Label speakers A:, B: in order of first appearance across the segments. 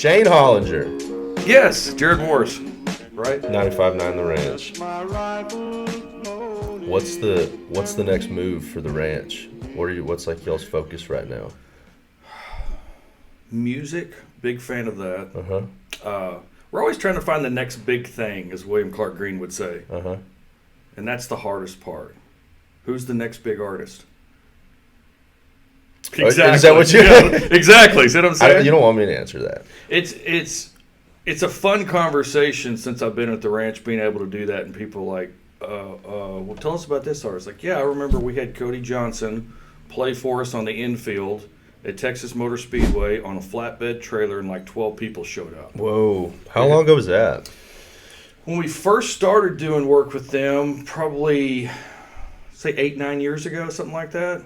A: Shayne Hollinger.
B: Yes, Jarrod Morris. Right?
A: 95.9 The Ranch. What's the next move for the ranch? What's like y'all's focus right now?
B: Music, big fan of that.
A: Uh-huh.
B: We're always trying to find the next big thing, as William Clark Green would say.
A: Uh-huh.
B: And that's the hardest part. Who's the next big artist?
A: Exactly. Is that what you
B: exactly. See what I'm saying?
A: You don't want me to answer that.
B: It's a fun conversation since I've been at the ranch, being able to do that, and people like, well, tell us about this artist. Like, yeah, I remember we had Cody Johnson play for us on the infield at Texas Motor Speedway on a flatbed trailer, and like 12 people showed up.
A: Whoa. How long ago was that?
B: When we first started doing work with them, probably, say, 8-9 years ago, something like that.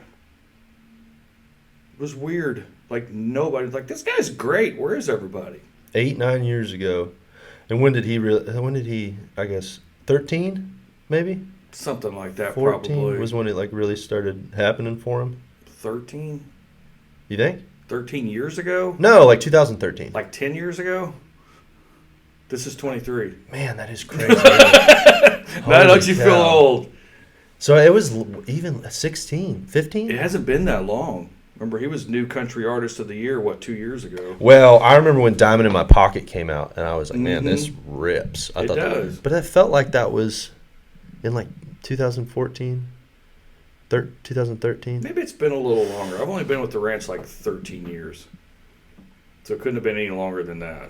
B: It was weird. Like, nobody, like, this guy's great. Where is everybody?
A: 8-9 years ago. And when did he, I guess, 13, maybe?
B: Something like that,
A: 14
B: probably.
A: was when it, like, really started happening for him?
B: 13?
A: You think?
B: 13 years ago?
A: No, like 2013.
B: Like 10 years ago? This is 23.
A: Man, that is crazy.
B: That lets you feel old.
A: So it was even 16, 15?
B: It hasn't been that long. Remember, he was New Country Artist of the Year, 2 years ago?
A: Well, I remember when Diamond in My Pocket came out, and I was like, man, this rips.
B: It does.
A: But it felt like that was in like 2014, 2013.
B: Maybe it's been a little longer. I've only been with the ranch like 13 years. So it couldn't have been any longer than that.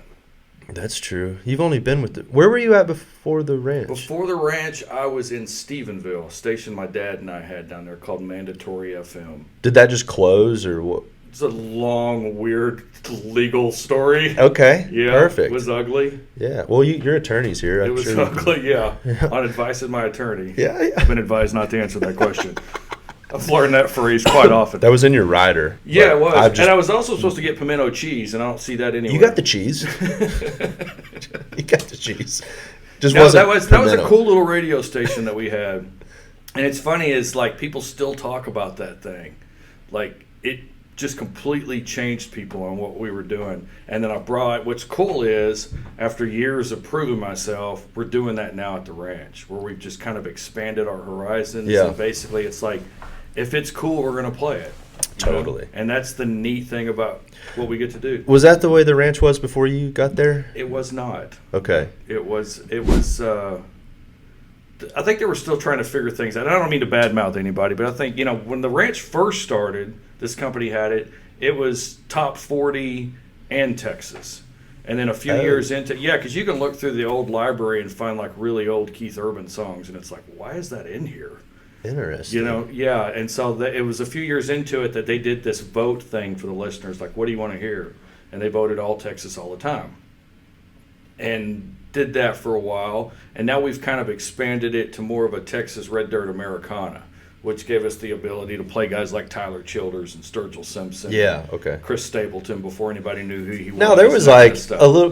A: That's true. You've only been with the... Where were you at before the ranch?
B: Before the ranch, I was in Stephenville, a station my dad and I had down there called Mandatory FM.
A: Did that just close or what?
B: It's a long, weird legal story.
A: Okay,
B: Yeah,
A: perfect.
B: It was ugly.
A: Yeah, well, your attorney's here.
B: It was ugly, yeah. On advice of my attorney.
A: Yeah.
B: I've been advised not to answer that question. I've learned that phrase quite often.
A: That was in your rider.
B: Yeah, it was. And I was also supposed to get pimento cheese, and I don't see that anywhere.
A: You got the cheese. You got the cheese. Just
B: no,
A: wasn't
B: that was a cool little radio station that we had. And it's funny is like people still talk about that thing. Like it just completely changed people on what we were doing. And then what's cool is after years of proving myself, we're doing that now at the ranch where we've just kind of expanded our horizons.
A: Yeah.
B: And basically it's like, if it's cool, we're going to play it.
A: Totally.
B: And that's the neat thing about what we get to do.
A: Was that the way the ranch was before you got there?
B: It was not.
A: Okay.
B: It was. I think they were still trying to figure things out. I don't mean to badmouth anybody, but I think, when the ranch first started, this company had it, it was top 40 and Texas. And then a few years into, because you can look through the old library and find like really old Keith Urban songs, and it's like, why is that in here?
A: Interesting.
B: And so it was a few years into it that they did this vote thing for the listeners, like, what do you want to hear? And they voted all Texas all the time. And did that for a while, and now we've kind of expanded it to more of a Texas Red Dirt Americana, which gave us the ability to play guys like Tyler Childers and Sturgill Simpson.
A: Yeah, okay.
B: Chris Stapleton before anybody knew who he was.
A: Now, there was like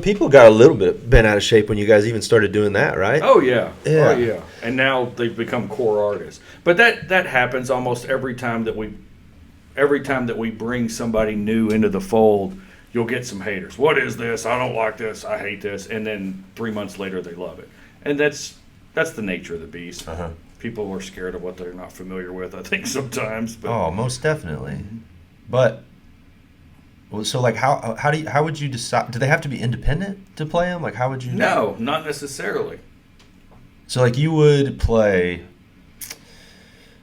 A: people got a little bit bent out of shape when you guys even started doing that, right?
B: Oh, yeah.
A: Yeah.
B: Oh, yeah. And now they've become core artists. But that happens almost every time that we bring somebody new into the fold. You'll get some haters. What is this? I don't like this. I hate this. And then 3 months later, they love it. And that's the nature of the beast.
A: Uh-huh.
B: People are scared of what they're not familiar with, I think, sometimes. But.
A: Oh, most definitely. But, so like, how would you decide? Do they have to be independent to play them? Like, how would you?
B: No, not necessarily.
A: So, like, you would play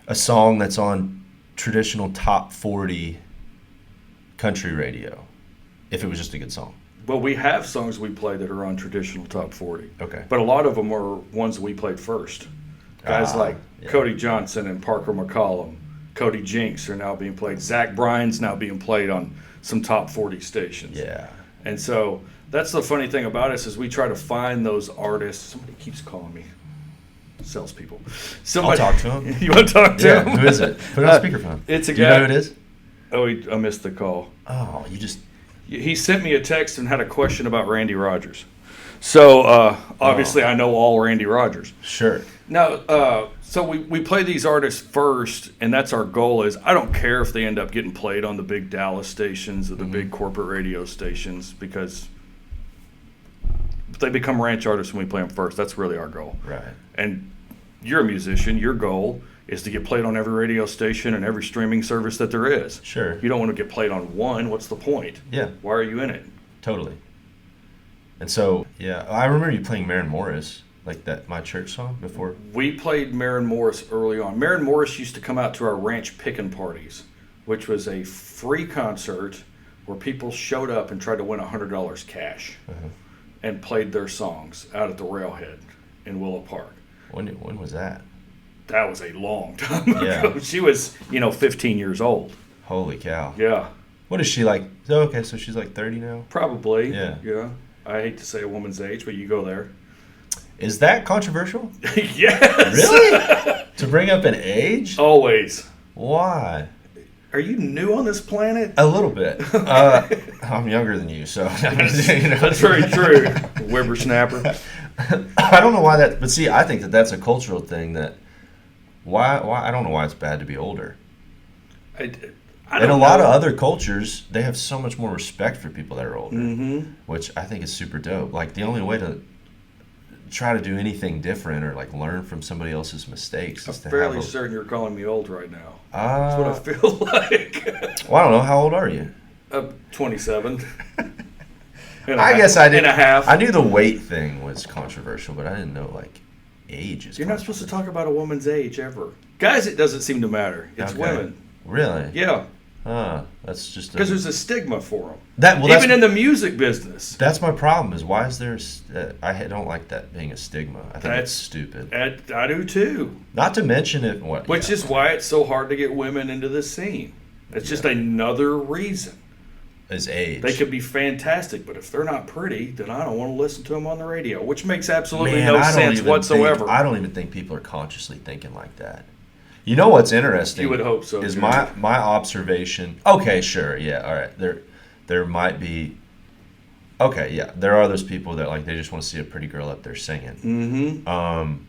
A: a song that's on traditional top 40 country radio if it was just a good song.
B: Well, we have songs we play that are on traditional top 40.
A: Okay.
B: But a lot of them are ones we played first. Guys like Cody Johnson and Parker McCollum, Cody Jinks are now being played. Zach Bryan's now being played on some top 40 stations.
A: Yeah.
B: And so that's the funny thing about us is we try to find those artists. Somebody keeps calling me. Salespeople.
A: I'll talk to him.
B: You want to talk to him?
A: Who is it? Put it on speakerphone.
B: It's a guy.
A: Do you know who it is?
B: Oh, I missed the call.
A: Oh, you just...
B: He sent me a text and had a question about Randy Rogers. So, obviously, I know all Randy Rogers.
A: Sure.
B: Now, so we play these artists first, and that's our goal is I don't care if they end up getting played on the big Dallas stations or the big corporate radio stations because they become ranch artists when we play them first. That's really our goal.
A: Right.
B: And you're a musician. Your goal is to get played on every radio station and every streaming service that there is.
A: Sure.
B: You don't want to get played on one. What's the point?
A: Yeah.
B: Why are you in it?
A: Totally. And so, yeah, I remember you playing Maren Morris, like that My Church song before.
B: We played Maren Morris early on. Maren Morris used to come out to our ranch pickin' parties, which was a free concert where people showed up and tried to win $100 cash and played their songs out at the Railhead in Willow Park.
A: When was that?
B: That was a long time ago.
A: Yeah.
B: She was, 15 years old.
A: Holy cow.
B: Yeah.
A: What is she like? Oh, okay, so she's like 30 now?
B: Probably.
A: Yeah.
B: Yeah. I hate to say a woman's age, but you go there.
A: Is that controversial?
B: Yes.
A: Really? To bring up an age?
B: Always.
A: Why?
B: Are you new on this planet?
A: A little bit. I'm younger than you, so.
B: That's very true. Whippersnapper.
A: I don't know why that, but see, I think that's a cultural thing that, why I don't know why it's bad to be older.
B: I
A: In
B: don't
A: a lot
B: know.
A: of other cultures, they have so much more respect for people that are older,
B: Mm-hmm.
A: which I think is super dope. Like, the only way to try to do anything different or, like, learn from somebody else's mistakes
B: I'm
A: is to
B: fairly
A: have
B: certain you're calling me old right now. That's what I feel like.
A: well, I don't know. How old are you?
B: 27.
A: I guess I didn't.
B: And a half.
A: I knew the weight thing was controversial, but I didn't know, like, age is
B: You're not supposed to talk about a woman's age ever. Guys, it doesn't seem to matter. It's
A: Okay.
B: women.
A: Really?
B: Yeah.
A: That's just
B: Because there's a stigma for them.
A: that's
B: Even in the music business.
A: that's my problem. Is why is there? I don't like that being a stigma. I think
B: That's
A: it's stupid.
B: I do too.
A: Not to mention it.
B: Which is why it's so hard to get women into this scene. It's just another reason.
A: is age.
B: They could be fantastic, but if they're not pretty, then I don't want to listen to them on the radio, which makes absolutely
A: Man,
B: no
A: I don't
B: sense
A: even
B: whatsoever.
A: I don't even think people are consciously thinking like that. You know what's interesting?
B: You would hope so,
A: Is
B: too.
A: my observation? Okay, sure, yeah, all right. There might be. Okay, yeah, there are those people that like they just want to see a pretty girl up there singing.
B: Mm-hmm.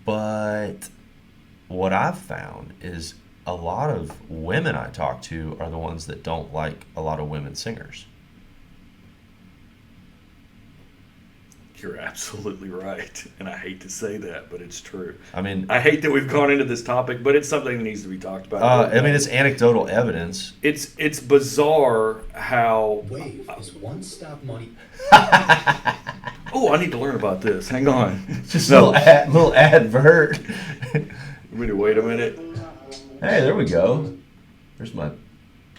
A: But what I've found is a lot of women I talk to are the ones that don't like a lot of women singers.
B: You're absolutely right. And I hate to say that, but it's true.
A: I mean,
B: I hate that we've gone into this topic, but it's something that needs to be talked about.
A: it's anecdotal evidence.
B: It's bizarre how...
C: Wave is one-stop money.
B: Oh, I need to learn about this. Hang on.
A: Just a little advert.
B: You mean to wait a minute?
A: Hey, there we go. There's my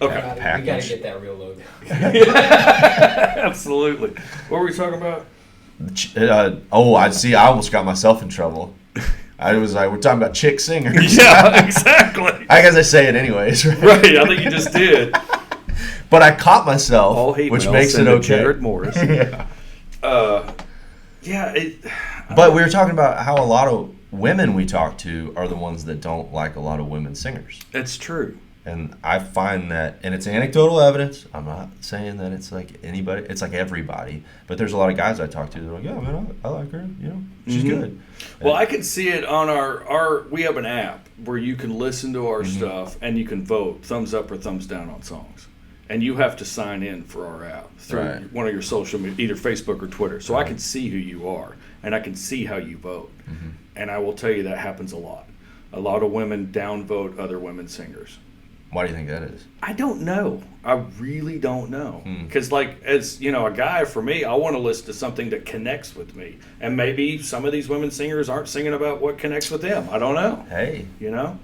B: Okay.
D: We gotta
A: package.
D: get that real logo.
B: Absolutely. What were we talking about?
A: I see. I almost got myself in trouble. I was like, we're talking about chick singers.
B: Yeah, exactly.
A: I guess I say it anyways, right?
B: Right, I think you just did.
A: But I caught myself,
B: All hate
A: which
B: mail
A: makes it
B: sent to
A: okay.
B: Jarrod Morris.
A: Yeah.
B: Yeah.
A: But we were talking about how a lot of women we talk to are the ones that don't like a lot of women singers.
B: It's true.
A: And I find that, and it's anecdotal evidence. I'm not saying that it's like anybody, it's like everybody. But there's a lot of guys I talk to that are like, yeah, man, I like her. You know, she's good.
B: Well, I can see it on our. We have an app where you can listen to our stuff and you can vote thumbs up or thumbs down on songs. And you have to sign in for our app through
A: Right.
B: one of your social media, either Facebook or Twitter. So I can see who you are and I can see how you vote. And I will tell you that happens a lot. A lot of women downvote other women singers.
A: Why do you think that is?
B: I don't know. I really don't know. Because, like, as you know, a guy, for me, I want to listen to something that connects with me. And maybe some of these women singers aren't singing about what connects with them. I don't know.
A: Hey.
B: You know?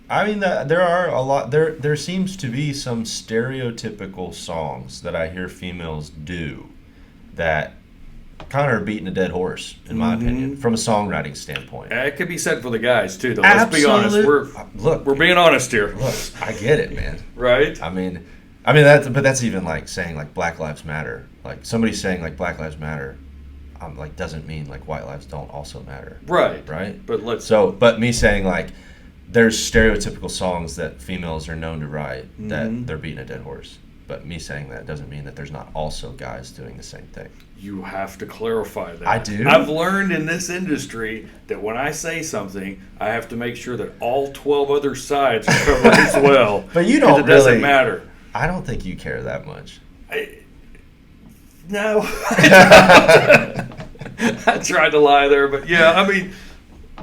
A: I mean, there are a lot. There seems to be some stereotypical songs that I hear females do that kind of are beating a dead horse, in my opinion, from a songwriting standpoint.
B: It could be said for the guys, too, though. Let's be honest. We're being honest here.
A: Look, I get it, man.
B: Right?
A: I mean that's even like saying like Black Lives Matter. Like somebody saying like Black Lives Matter, like doesn't mean like white lives don't also matter.
B: Right.
A: Right.
B: But
A: But me saying like there's stereotypical songs that females are known to write that they're beating a dead horse. But me saying that doesn't mean that there's not also guys doing the same thing.
B: you have to clarify that.
A: I do.
B: I've learned in this industry that when I say something, I have to make sure that all 12 other sides are covered as well.
A: But you don't
B: It doesn't
A: really-
B: matter.
A: I don't think you care that much.
B: No. I tried to lie there, but yeah, I mean,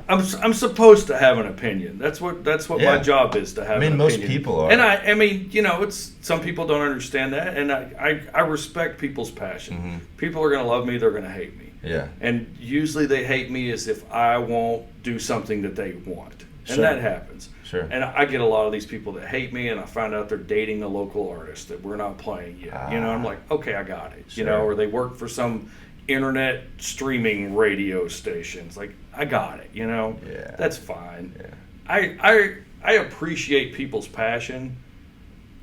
B: I'm supposed to have an opinion. That's what
A: Yeah.
B: my job is, to have
A: I mean,
B: an
A: most
B: opinion.
A: people are.
B: And I mean, it's some people don't understand that, and I respect people's passion.
A: Mm-hmm.
B: People are going to love me, they're going to hate me.
A: Yeah.
B: And usually they hate me as if I won't do something that they want. And
A: Sure.
B: that happens.
A: Sure.
B: And I get a lot of these people that hate me, and I find out they're dating a local artist that we're not playing yet. I'm like, okay, I got it.
A: Sure.
B: Or they work for some internet streaming radio stations. Like, I got it.
A: Yeah.
B: That's fine.
A: Yeah.
B: I appreciate people's passion.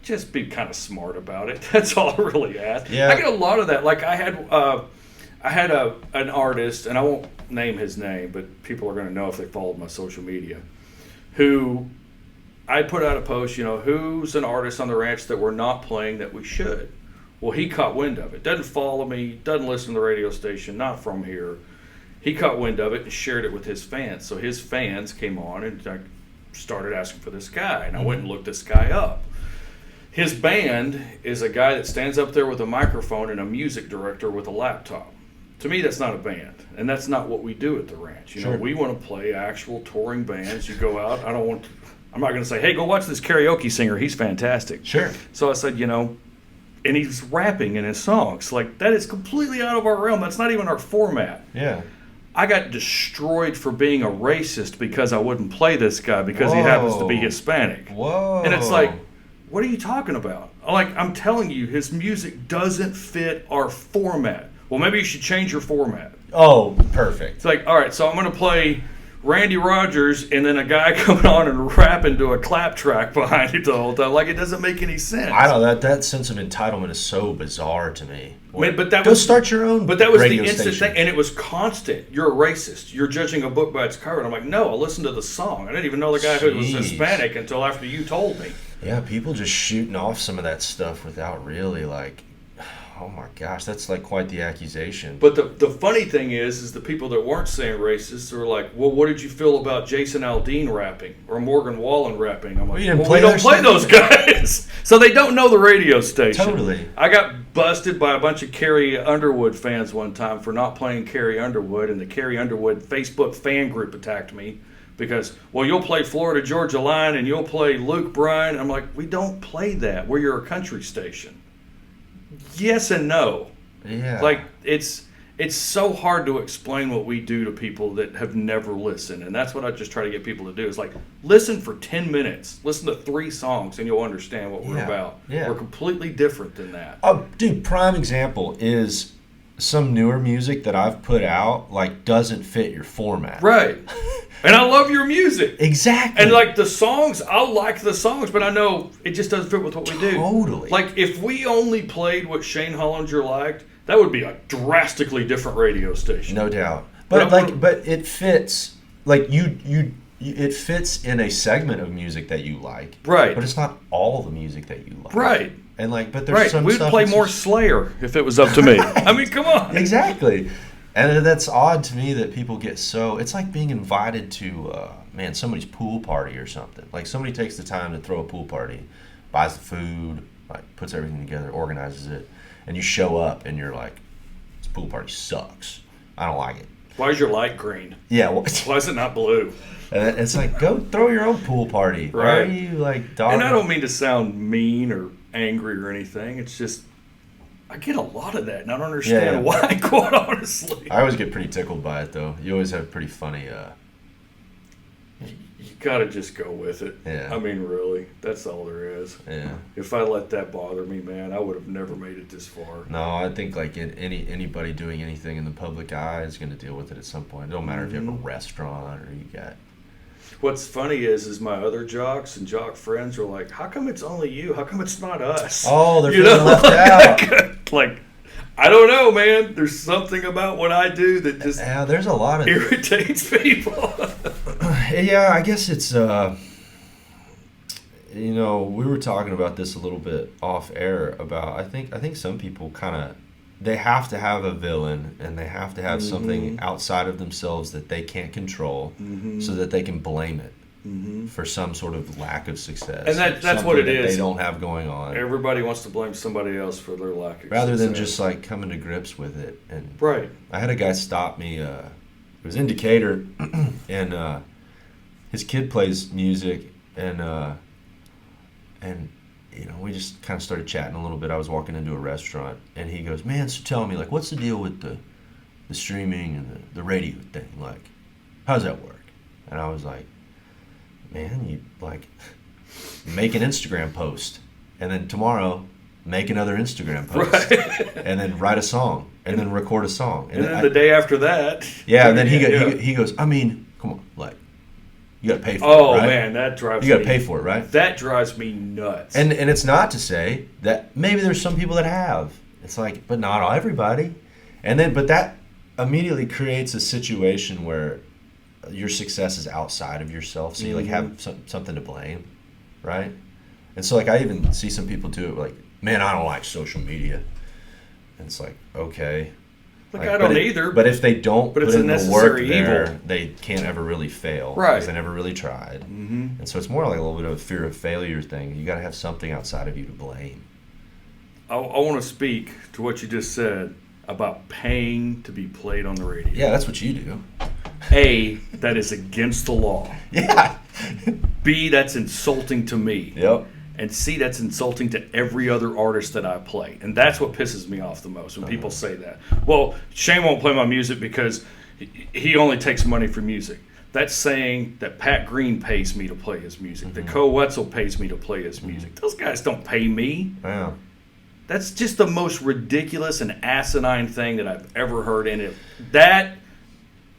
B: Just be kind of smart about it. That's all I really ask.
A: Yeah.
B: I get a lot of that. Like, I had an artist, and I won't name his name, but people are going to know if they followed my social media, who I put out a post, who's an artist on the ranch that we're not playing that we should. Well, he caught wind of it. Doesn't follow me, doesn't listen to the radio station, not from here. He caught wind of it and shared it with his fans. So his fans came on and started asking for this guy, and I went and looked this guy up. His band is a guy that stands up there with a microphone and a music director with a laptop. To me, that's not a band, and that's not what we do at the ranch.
A: Sure.
B: We want to play actual touring bands. You go out. I'm not going to say, hey, go watch this karaoke singer. He's fantastic.
A: Sure.
B: So I said, and he's rapping in his songs. Like, that is completely out of our realm. That's not even our format.
A: Yeah.
B: I got destroyed for being a racist because I wouldn't play this guy because he happens to be
A: Whoa.
B: Hispanic.
A: Whoa.
B: And it's like, what are you talking about? I'm telling you, his music doesn't fit our format. Well, maybe you should change your format.
A: Oh, perfect.
B: It's like, all right, so I'm going to play Randy Rogers and then a guy coming on and rapping to a clap track behind it the whole time. Like, it doesn't make any sense.
A: I don't know. That sense of entitlement is so bizarre to me.
B: But that
A: Go
B: was
A: start your own.
B: But that was the
A: radio
B: instant
A: station.
B: thing, and it was constant. You're a racist. You're judging a book by its cover. And I'm like, no, I listened to the song. I didn't even know the guy who was
A: Jeez.
B: Hispanic until after you told me.
A: Yeah, people just shooting off some of that stuff without really oh my gosh, that's like quite the accusation.
B: But the funny thing is the people that weren't saying racist were like, well, what did you feel about Jason Aldean rapping or Morgan Wallen rapping? I'm like,
A: We didn't
B: well,
A: play
B: we don't
A: their
B: play
A: stuff
B: those guys. So they don't know the radio station.
A: Totally.
B: I got busted by a bunch of Carrie Underwood fans one time for not playing Carrie Underwood, and the Carrie Underwood Facebook fan group attacked me because, well, you'll play Florida Georgia Line and you'll play Luke Bryan. I'm like, we don't play that. We're a country station. Yes and no.
A: Yeah.
B: Like, it's so hard to explain what we do to people that have never listened, and that's what I just try to get people to do is, like, listen for 10 minutes, listen to 3 songs, and you'll understand what we're about.
A: Yeah.
B: We're completely different than that.
A: Oh, dude, prime example is some newer music that I've put out, doesn't fit your format.
B: Right. And I love your music.
A: Exactly.
B: And, like, the songs, I'll like the songs, but I know it just doesn't fit with what we do.
A: Totally.
B: Like, if we only played what Shayne Hollinger liked, that would be a drastically different radio station.
A: No doubt.
B: But
A: But it fits, it fits in a segment of music that you like.
B: Right.
A: But it's not all the music that you like.
B: Right.
A: And but there's
B: Right.
A: some
B: We'd
A: stuff
B: play
A: that's
B: more
A: just-
B: Slayer if it was up to me. I mean, come on.
A: Exactly. And that's odd to me that people get so. It's like being invited to, somebody's pool party or something. Like, somebody takes the time to throw a pool party, buys the food, puts everything together, organizes it, and you show up and you're like, this pool party sucks. I don't like it.
B: Why is your light green?
A: Yeah. Well,
B: Why is it not blue?
A: and it's like, go throw your own pool party. Why are
B: Right.
A: you dogging?
B: And I don't mean to sound mean or angry or anything. It's just, I get a lot of that, and I don't understand why, quite honestly.
A: I always get pretty tickled by it, though. You always have pretty funny.
B: You gotta just go with it.
A: Yeah.
B: I mean, really, that's all there is.
A: Yeah.
B: If I let that bother me, man, I would have never made it this far.
A: No, I think anybody doing anything in the public eye is going to deal with it at some point. It don't matter if you have a restaurant or you got.
B: What's funny is my other jocks and jock friends are like, how come it's only you? How come it's not us?
A: Oh, they're feeling left out.
B: Like, I don't know, man. There's something about what I do that just
A: Yeah, there's a lot of.
B: irritates people.
A: Yeah, I guess it's. We were talking about this a little bit off air about. I think some people kind of. They have to have a villain, and they have to have something outside of themselves that they can't control, so that they can blame it for some sort of lack of success.
B: And that's
A: something
B: what it
A: that
B: is.
A: they don't have going on.
B: Everybody wants to blame somebody else for their lack of
A: Rather
B: success.
A: than just like coming to grips with it. And
B: Right.
A: I had a guy stop me. It was in Decatur, and his kid plays music, and you know, we just kind of started chatting a little bit. I was walking into a restaurant, and he goes, "Man, so tell me, like, what's the deal with the streaming and the radio thing? Like, how does that work?" And I was like, "Man, you like make an Instagram post, and then tomorrow make another Instagram post,
B: Right.
A: and then write a song, and then record a song,
B: And then the day after that.
A: yeah." And then
B: Yeah.
A: he goes, "I mean, come on, like, you got to pay for
B: Oh
A: it, right?
B: man, that drives
A: You got to
B: me.
A: pay for it, right?"
B: That drives me nuts.
A: And it's not to say that maybe there's some people that have. It's like, but not everybody. And then, but that immediately creates a situation where your success is outside of yourself, so you like have something to blame, right? And so like I even see some people do it like, "Man, I don't like social media," and it's like, okay.
B: Like, I don't either.
A: But if they don't
B: but
A: put
B: it's a
A: in the work
B: necessary
A: there,
B: evil.
A: they can't ever really fail.
B: Right.
A: Because they never really tried. Mm-hmm. And so it's more like a little bit of a fear of failure thing. You got to have something outside of you to blame.
B: I want to speak to what you just said about paying to be played on the radio.
A: Yeah, that's what you do.
B: A, that is against the law.
A: Yeah.
B: B, that's insulting to me.
A: Yep.
B: And C, that's insulting to every other artist that I play. And that's what pisses me off the most when people say that. Well, Shayne won't play my music because he only takes money for music. That's saying that Pat Green pays me to play his music. That Co Wetzel pays me to play his music. Those guys don't pay me.
A: Yeah.
B: That's just the most ridiculous and asinine thing that I've ever heard in it. That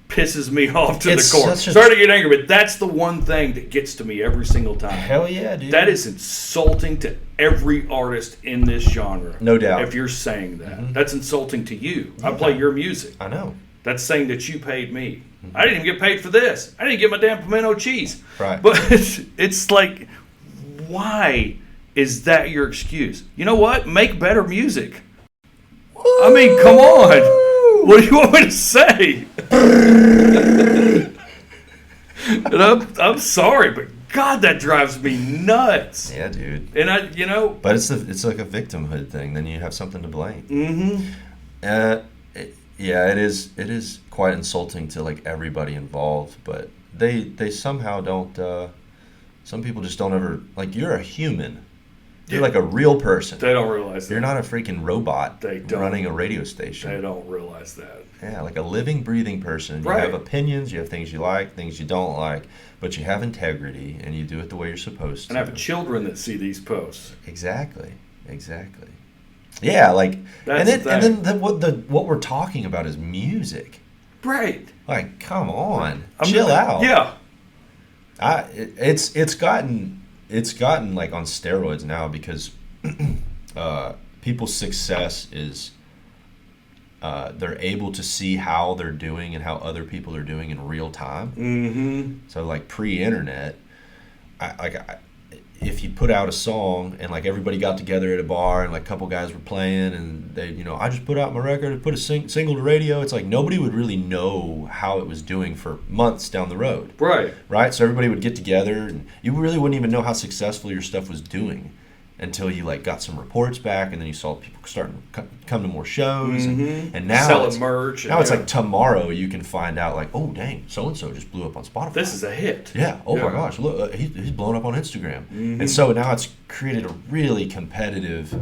B: pisses me off to
A: It's
B: the core.
A: such a-
B: Sorry to get angry, but that's the one thing that gets to me every single time.
A: Hell yeah, dude.
B: That is insulting to every artist in this genre.
A: No doubt.
B: If you're saying that. That's insulting to you. I
A: Yeah.
B: play your music.
A: I know.
B: That's saying that you paid me. I didn't even get paid for this. I didn't get my damn pimento cheese.
A: Right.
B: But it's like, why is that your excuse? You know what? Make better music. I mean, come on. What do you want me to say? And I'm sorry, but God, that drives me nuts.
A: Yeah, dude.
B: And
A: But it's like a victimhood thing. Then you have something to blame. Yeah, it is quite insulting to like everybody involved. But they somehow don't. Some people just don't ever like. You're a human. You're like a real person.
B: They don't realize that.
A: You're not a freaking robot
B: They don't.
A: running a radio station.
B: They don't realize that.
A: Yeah, like a living, breathing person. You
B: Right.
A: have opinions, you have things you like, things you don't like, but you have integrity and you do it the way you're supposed to.
B: And I have children that see these posts.
A: Exactly. Yeah, like,
B: That's
A: and
B: the
A: then what we're talking about is music.
B: Right.
A: Like, come on, chill out.
B: Yeah.
A: It's gotten like on steroids now because people's success is they're able to see how they're doing and how other people are doing in real time.
B: Mm-hmm.
A: So like pre-internet, if you put out a song and like everybody got together at a bar and like a couple guys were playing and they, I just put out my record and put a single to radio, it's like nobody would really know how it was doing for months down the road.
B: Right.
A: So everybody would get together and you really wouldn't even know how successful your stuff was doing until you like got some reports back and then you saw people starting to come to more shows and now
B: selling merch.
A: Now it's like tomorrow you can find out like, oh dang, so and so just blew up on Spotify.
B: This is a hit.
A: Yeah. Oh my gosh, look, he's blown up on Instagram. And so now it's created a really competitive,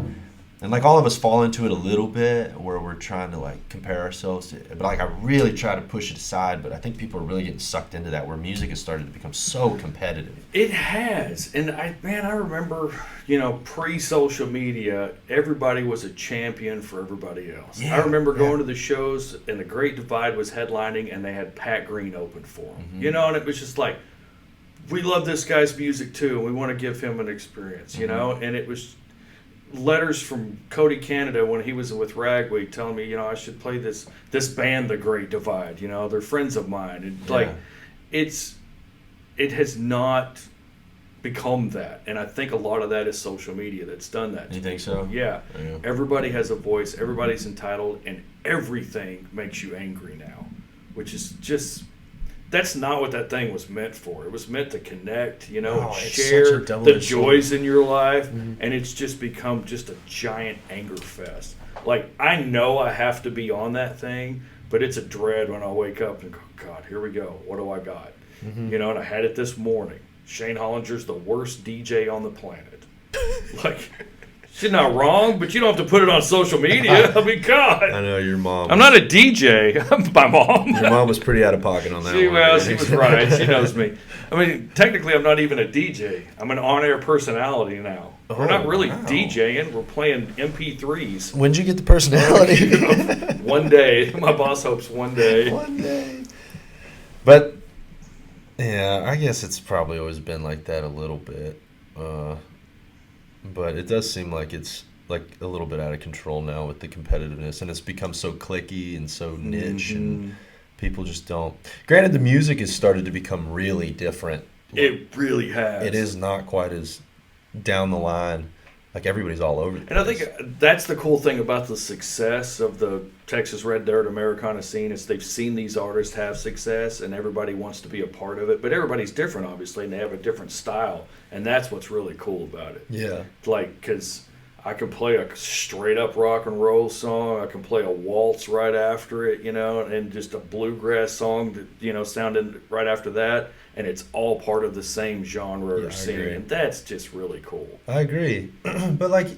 A: and like all of us fall into it a little bit where we're trying to like compare ourselves to, but like I really try to push it aside, but I think people are really getting sucked into that where music has started to become so competitive.
B: It has. And I remember, pre-social media, everybody was a champion for everybody else.
A: Yeah,
B: I remember going to the shows and the Great Divide was headlining and they had Pat Green open for him. And it was just like, we love this guy's music too and we want to give him an experience, and it was letters from Cody Canada when he was with Ragweed telling me, I should play this band, The Great Divide. They're friends of mine. And like, it has not become that, and I think a lot of that is social media that's done that.
A: You think so?
B: Yeah. Everybody has a voice. Everybody's entitled, and everything makes you angry now, which is just that's not what that thing was meant for. It was meant to connect, you know,
A: Oh,
B: and
A: it's
B: share
A: such a
B: the
A: double-edged
B: joys
A: sword.
B: in your life, and it's just become just a giant anger fest. Like, I know I have to be on that thing, but it's a dread when I wake up and go, God, here we go. What do I got? You know, and I had it this morning. Shayne Hollinger's the worst DJ on the planet. Like, she's not wrong, but you don't have to put it on social media. I mean, God.
A: I know your mom.
B: I'm not a DJ. I'm my mom.
A: Your mom was pretty out of pocket on that one.
B: She was right. She knows me. I mean, technically, I'm not even a DJ. I'm an on-air personality now. We're not really
A: wow.
B: DJing. We're playing MP3s.
A: When'd you get the personality?
B: One day. My boss hopes one day.
A: One day. But, yeah, I guess it's probably always been like that a little bit. But it does seem like it's like a little bit out of control now with the competitiveness, and it's become so cliquey and so niche, and people just don't. Granted, the music has started to become really different.
B: It really has.
A: It is not quite as down the line. Like, everybody's all over the
B: And I
A: place.
B: think that's the cool thing about the success of the Texas Red Dirt Americana scene is they've seen these artists have success, and everybody wants to be a part of it. But everybody's different, obviously, and they have a different style, and that's what's really cool about it.
A: Yeah.
B: Like, because I can play a straight up rock and roll song, I can play a waltz right after it, you know, and just a bluegrass song that, you know, sounding right after that, and it's all part of the same genre
A: Yeah,
B: or
A: I
B: scene,
A: agree.
B: and that's just really cool.
A: I agree. But, like,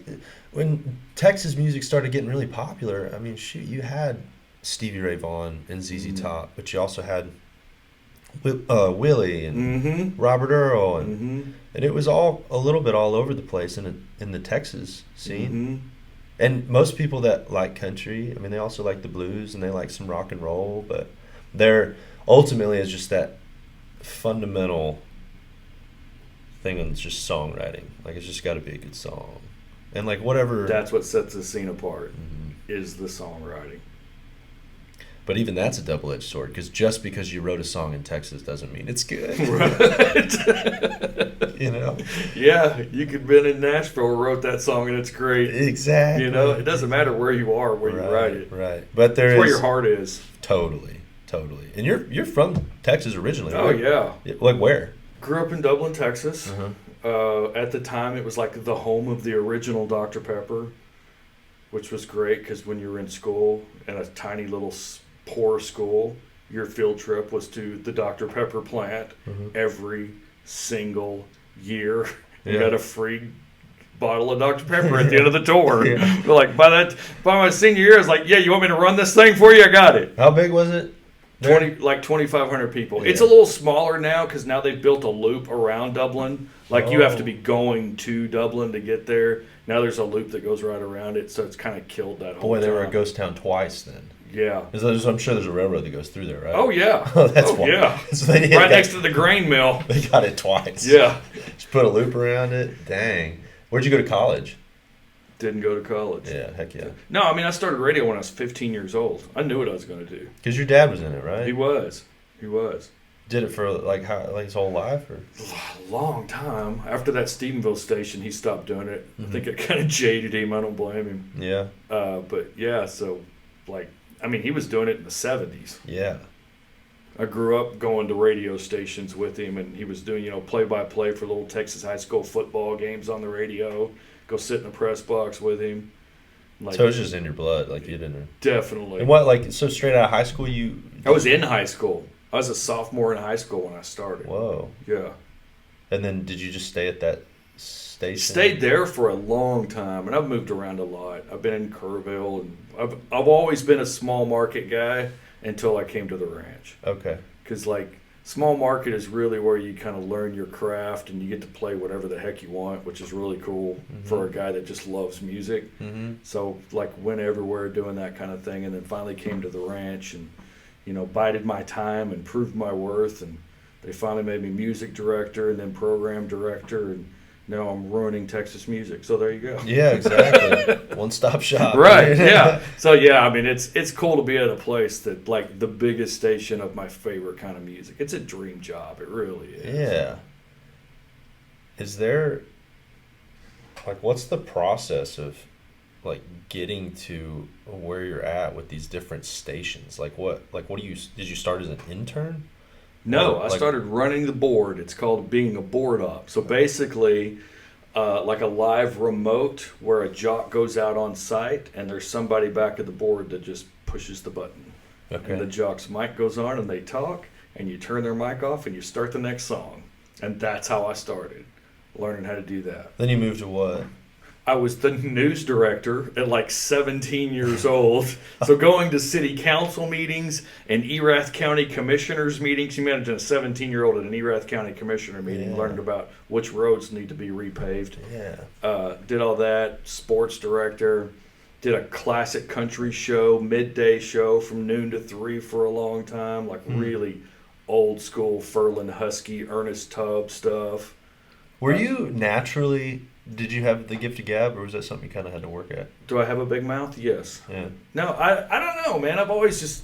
A: when Texas music started getting really popular, I mean, shoot, you had Stevie Ray Vaughan and ZZ Top, but you also had Willie and Robert Earl, and it was all a little bit all over the place in the Texas scene. And most people that like country, I mean, they also like the blues and they like some rock and roll, but they're ultimately it's just that fundamental thing on just songwriting. Like, it's just got to be a good song, and like whatever.
B: That's what sets the scene apart is the songwriting.
A: But even that's a double-edged sword, because just because you wrote a song in Texas doesn't mean it's good.
B: Right.
A: You know?
B: Yeah, you could been in Nashville, wrote that song, and it's great.
A: Exactly.
B: You know, it doesn't matter where you are, where you write it.
A: Right. But there
B: It's
A: is
B: where your heart is.
A: totally. And you're from Texas originally,
B: Oh,
A: right?
B: yeah.
A: Like, where?
B: Grew up in Dublin, Texas.
A: Uh-huh.
B: At the time, it was like the home of the original Dr. Pepper, which was great because when you were in school in a tiny little poor school, your field trip was to the Dr. Pepper plant every single year. You
A: Yeah.
B: got a free bottle of Dr. Pepper at the end of the tour.
A: Yeah.
B: Like by my senior year, I was like, yeah, you want me to run this thing for you? I got it.
A: How big was it?
B: 2,500 people.
A: Yeah.
B: It's a little smaller now because now they've built a loop around Dublin. Like you have to be going to Dublin to get there. Now there's a loop that goes right around it, so it's kind of killed that whole
A: Boy, they were a
B: town.
A: ghost town twice then.
B: Yeah.
A: I'm sure there's a railroad that goes through there, right?
B: Oh yeah.
A: Oh, that's why.
B: yeah.
A: So they
B: Right next to the grain mill.
A: They got it twice.
B: Yeah.
A: Just put a loop around it. Dang. Where'd you go to college?
B: Didn't go to college.
A: Yeah, heck yeah.
B: No, I mean I started radio when I was 15 years old. I knew what I was going to do.
A: Because your dad was in it, right?
B: He was.
A: Did it for like his whole life, or?
B: A long time. After that Stephenville station, he stopped doing it. I think it kind of jaded him. I don't blame him.
A: Yeah.
B: But yeah, so like, I mean, he was doing it in the 70s.
A: Yeah.
B: I grew up going to radio stations with him, and he was doing, play-by-play for little Texas high school football games on the radio. Go sit in the press box with him. Like,
A: So it was just in your blood, like you didn't.
B: definitely.
A: And what, like, so straight out of high school, you?
B: I was in high school. I was a sophomore in high school when I started.
A: Whoa.
B: Yeah.
A: And then did you just stay at that station?
B: Stayed there for a long time, and I've moved around a lot. I've been in Kerrville, and I've always been a small market guy until I came to the ranch.
A: Okay.
B: Because, like, small market is really where you kind of learn your craft and you get to play whatever the heck you want, which is really cool for a guy that just loves music.
A: Mm-hmm.
B: So, like, went everywhere doing that kind of thing, and then finally came to the ranch and, bided my time and proved my worth. And they finally made me music director and then program director, and now I'm ruining Texas music. So there you go.
A: Yeah, exactly. One-stop shop.
B: Right, yeah. So, yeah, I mean, it's cool to be at a place that, like, the biggest station of my favorite kind of music. It's a dream job. It really is.
A: Yeah. Is there, like, what's the process of, like, getting to where you're at with these different stations? Like, what do you, did you start as an intern?
B: No,
A: Or,
B: I
A: like-
B: started running the board. It's called being a board op. So basically, like a live remote where a jock goes out on site and there's somebody back at the board that just pushes the button.
A: Okay.
B: And the jock's mic goes on and they talk and you turn their mic off and you start the next song. And that's how I started learning how to do that.
A: Then you moved to what?
B: I was the news director at like 17 years old. So going to city council meetings and Erath County commissioners meetings. You imagine a 17-year-old at an Erath County commissioner meeting,
A: Yeah.
B: learned about which roads need to be repaved.
A: Yeah.
B: Did all that. Sports director. Did a classic country show, midday show from noon to 3 for a long time. Like really old school Furlan Husky, Ernest Tubb stuff.
A: Were you naturally? Did you have the gift of gab, or was that something you kind of had to work at?
B: Do I have a big mouth? Yes.
A: Yeah.
B: No, I don't know, man. I've always just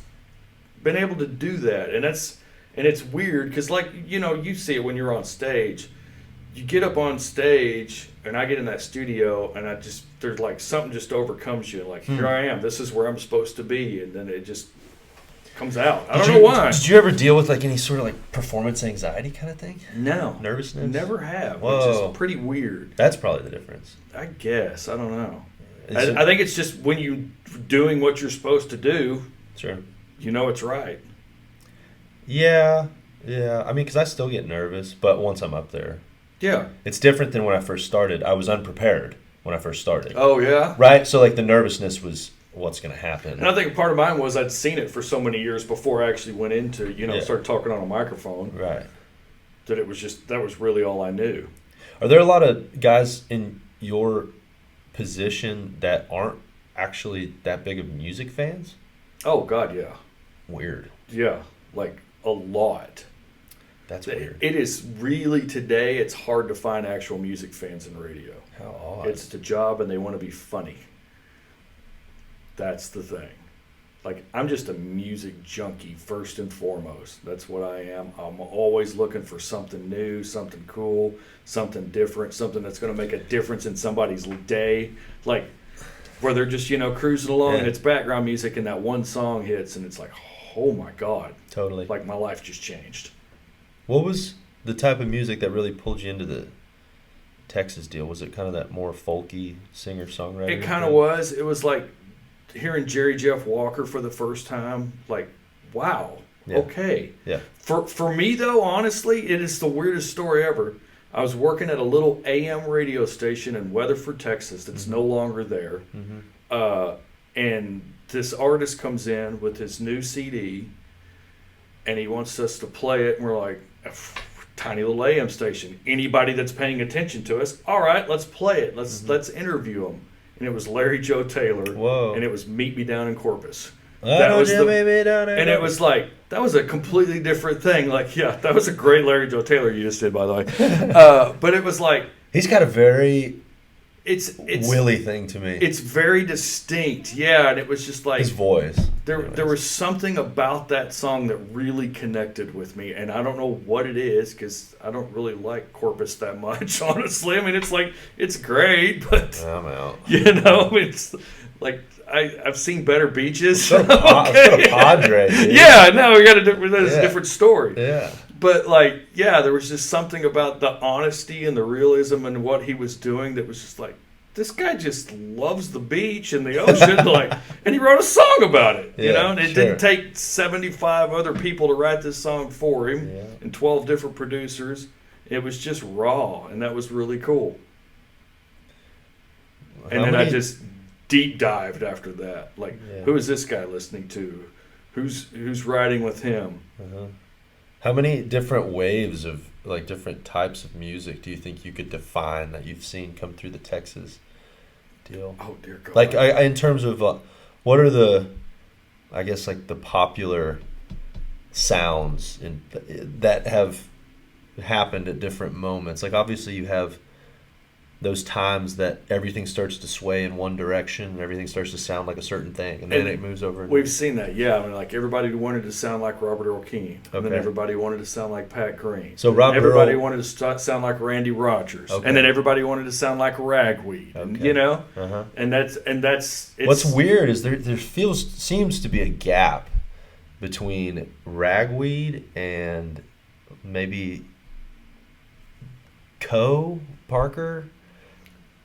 B: been able to do that, and it's weird because, like, you know, you see it when you're on stage. You get up on stage, and I get in that studio, and there's like something just overcomes you. Like, here I am. This is where I'm supposed to be, and then it just comes out. I don't know why.
A: Did you ever deal with like any sort of like performance anxiety kind of thing?
B: No.
A: Nervousness?
B: Never have,
A: Whoa.
B: which is pretty weird.
A: That's probably the difference.
B: I guess. I don't know.
A: Is it-
B: I think it's just when you're doing what you're supposed to do,
A: Sure.
B: you know it's right.
A: Yeah. Yeah. I mean, because I still get nervous, but once I'm up there,
B: Yeah.
A: it's different than when I first started. I was unprepared when I first started.
B: Oh, yeah?
A: Right? So like the nervousness was what's going to happen.
B: And I think part of mine was I'd seen it for so many years before I actually went into,
A: Yeah.
B: started talking on a microphone,
A: Right.
B: that that was really all I knew.
A: Are there a lot of guys in your position that aren't actually that big of music fans?
B: Oh, God, yeah.
A: Weird.
B: Yeah, like a lot.
A: That's weird.
B: It is really, today, it's hard to find actual music fans in radio.
A: How odd.
B: It's the job and they want to be funny. That's the thing. Like, I'm just a music junkie first and foremost. That's what I am. I'm always looking for something new, something cool, something different, something that's going to make a difference in somebody's day. Like, where they're just, cruising along and it's background music and that one song hits and it's like, oh my God.
A: Totally.
B: Like, my life just changed.
A: What was the type of music that really pulled you into the Texas deal? Was it kind of that more folky singer-songwriter?
B: It kind of was. It was like hearing Jerry Jeff Walker for the first time. Like, wow.
A: Yeah.
B: Okay.
A: Yeah.
B: For me, though, honestly, it is the weirdest story ever. I was working at a little AM radio station in Weatherford, Texas that's no longer there. And this artist comes in with his new CD, and he wants us to play it, and we're like, tiny little AM station. Anybody that's paying attention to us, all right, let's play it. Let's interview him. And it was Larry Joe Taylor.
A: Whoa.
B: And it was Meet Me Down in Corpus.
A: And
B: It was like, that was a completely different thing. Like, yeah, that was a great Larry Joe Taylor you just did, by the way. But it was like,
A: he's got a very
B: it's
A: Willie thing to me.
B: It's very distinct, yeah. And it was just like
A: his voice.
B: there was something about that song that really connected with me, and I don't know what it is because I don't really like Corpus that much, honestly. I mean, it's like it's great, but
A: I'm out.
B: it's like I've seen better beaches.
A: Let's go to Padre, dude.
B: Yeah, no, we got a different story.
A: Yeah.
B: But like, yeah, there was just something about the honesty and the realism and what he was doing that was just like, this guy just loves the beach and the ocean, like, and he wrote a song about it, and it didn't take 75 other people to write this song for him and 12 different producers. It was just raw, and that was really cool. And then I just deep dived after that. Like, who is this guy listening to? Who's writing with him?
A: How many different waves of like different types of music do you think you could define that you've seen come through the Texas deal?
B: Oh dear God!
A: Like in terms of what are the, I guess like the popular sounds that have happened at different moments. Like obviously you have those times that everything starts to sway in one direction and everything starts to sound like a certain thing, and then it moves over.
B: We've seen that, yeah. I mean, like everybody wanted to sound like Robert Earl Keen, and then everybody wanted to sound like Pat Green.
A: So
B: everybody wanted to sound like Randy Rogers, and then everybody wanted to sound like Ragweed. And that's
A: what's weird is there seems to be a gap between Ragweed and maybe Parker.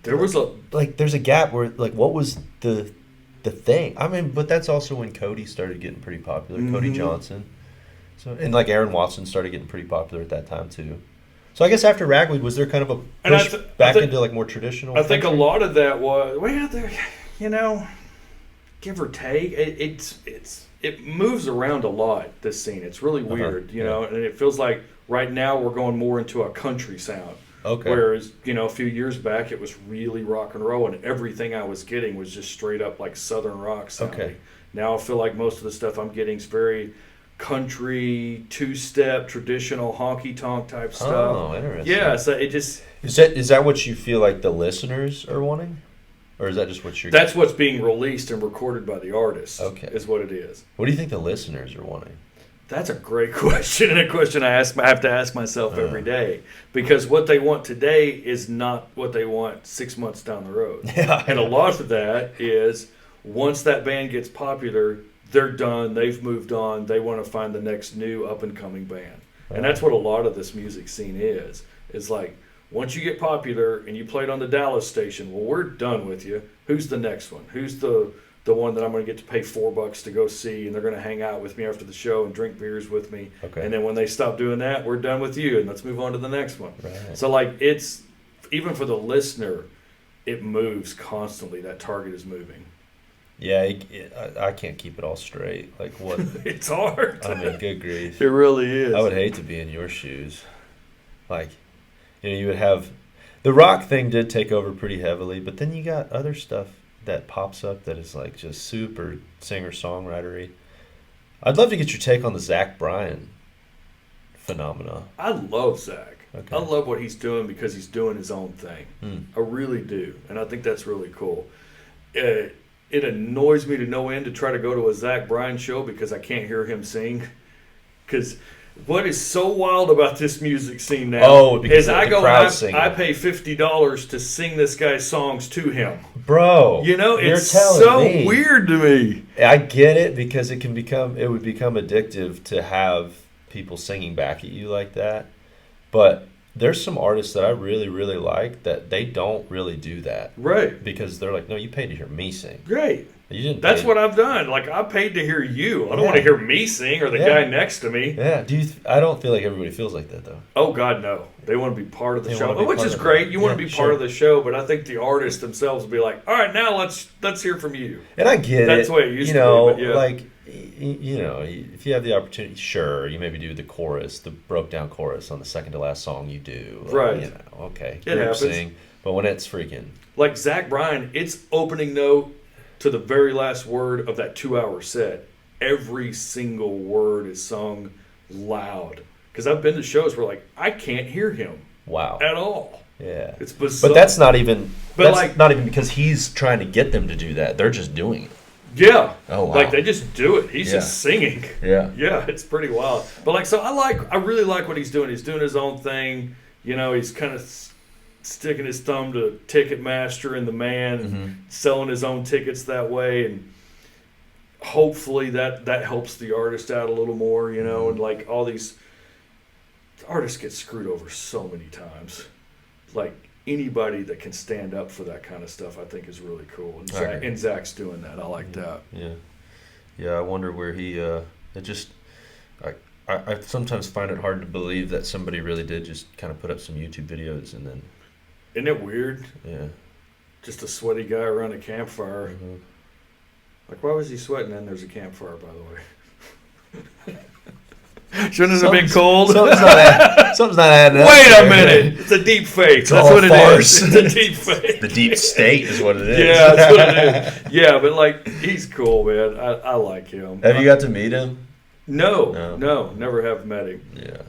B: There was a
A: Like there's a gap where like what was the thing? I mean, but that's also when Cody started getting pretty popular. Cody Johnson. So and like Aaron Watson started getting pretty popular at that time too. So I guess after Ragweed, was there kind of a push back into like more traditional?
B: I think a
A: country?
B: lot of that was there, give or take. It moves around a lot. This scene, it's really weird, and it feels like right now we're going more into a country sound.
A: Okay.
B: Whereas a few years back it was really rock and roll, and everything I was getting was just straight up like southern rock sounding.
A: Okay.
B: Now I feel like most of the stuff I'm getting is very country, two-step, traditional honky-tonk type stuff.
A: Oh, interesting.
B: Yeah, so it just...
A: Is that what you feel like the listeners are wanting? Or is that just what you're...
B: That's what's being released and recorded by the artist, is what it is.
A: What do you think the listeners are wanting?
B: That's a great question, and a question I have to ask myself every day. Because what they want today is not what they want 6 months down the road.
A: Yeah.
B: And a lot of that is, once that band gets popular... they're done, they've moved on, they want to find the next new up-and-coming band. And that's what a lot of this music scene is. It's like, once you get popular and you played on the Dallas station, well, we're done with you. Who's the next one? Who's the one that I'm going to get to pay $4 to go see, and they're going to hang out with me after the show and drink beers with me.
A: Okay.
B: And then when they stop doing that, we're done with you, and let's move on to the next one.
A: Right.
B: So, like, it's, even for the listener, it moves constantly. That target is moving.
A: Yeah, I can't keep it all straight. Like what?
B: It's hard.
A: I mean, good grief.
B: It really is.
A: I would hate to be in your shoes. Like, you would have the rock thing did take over pretty heavily, but then you got other stuff that pops up that is like just super singer-songwritery. I'd love to get your take on the Zach Bryan phenomena.
B: I love Zach.
A: Okay.
B: I love what he's doing because he's doing his own thing. I really do, and I think that's really cool. It annoys me to no end to try to go to a Zach Bryan show because I can't hear him sing. Because what is so wild about this music scene now is I pay $50 to sing this guy's songs to him.
A: Bro,
B: it's so weird to me.
A: I get it because it would become addictive to have people singing back at you like that. But there's some artists that I really, really like that they don't really do that. Right. Because they're like, no, you paid to hear me sing.
B: Great. You didn't. That's what I've done. Like, I paid to hear you. I don't want to hear me sing or the guy next to me.
A: Yeah. I don't feel like everybody feels like that, though.
B: Oh, God, no. They want to be part of the show, which is great. You want to be part of the show, but I think the artists themselves will be like, all right, now let's hear from you.
A: And I get it.
B: That's the way it used to be. But
A: like, if you have the opportunity, sure, you maybe do the chorus, the broke down chorus on the second to last song you do.
B: Right.
A: Okay.
B: It happens.
A: Sing, but when it's freaking.
B: Like Zach Bryan, it's opening note to the very last word of that 2-hour set. Every single word is sung loud. Because I've been to shows where, like, I can't hear him.
A: Wow.
B: At all.
A: Yeah.
B: It's bizarre.
A: But that's not even not even because he's trying to get them to do that. They're just doing it.
B: Yeah.
A: Oh, wow.
B: Like, they just do it. He's just singing.
A: Yeah.
B: Yeah, it's pretty wild. But, like, so I really like what he's doing. He's doing his own thing. He's kind of sticking his thumb to Ticketmaster and the man, selling his own tickets that way. And hopefully that helps the artist out a little more, and, like, all these artists get screwed over so many times. Like, anybody that can stand up for that kind of stuff, I think, is really cool. And Zach's doing that. I like that.
A: Yeah. Yeah, I wonder where he I sometimes find it hard to believe that somebody really did just kind of put up some YouTube videos and then...
B: Isn't it weird?
A: Yeah.
B: Just a sweaty guy around a campfire.
A: Mm-hmm.
B: Like, why was he sweating? And there's a campfire, by the way. Shouldn't it have been cold?
A: Something's not adding up.
B: Wait a minute. It's a deep fake. That's what it is. It's a deep fake.
A: The deep state is what it is.
B: Yeah, that's what it is. Yeah, but, like, he's cool, man. I like him.
A: Have you got to meet him?
B: No, never have met him.
A: Yeah.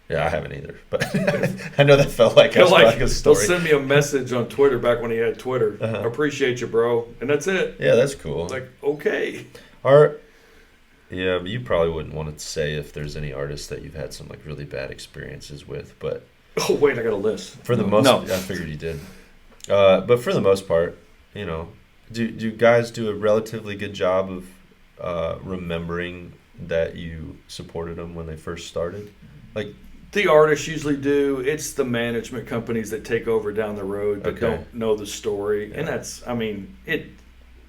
A: Yeah, I haven't either. But I know that felt like a story.
B: He'll send me a message on Twitter back when he had Twitter. I appreciate you, bro. And that's it.
A: Yeah, that's cool.
B: It's like, okay.
A: Yeah, but you probably wouldn't want to say if there's any artists that you've had some like really bad experiences with, but...
B: Oh, wait, I got a list.
A: For the most part, I figured you did. But for the most part, do guys do a relatively good job of remembering that you supported them when they first started? Like,
B: The artists usually do. It's the management companies that take over down the road but
A: Okay.
B: don't know the story.
A: Yeah.
B: And that's, I mean,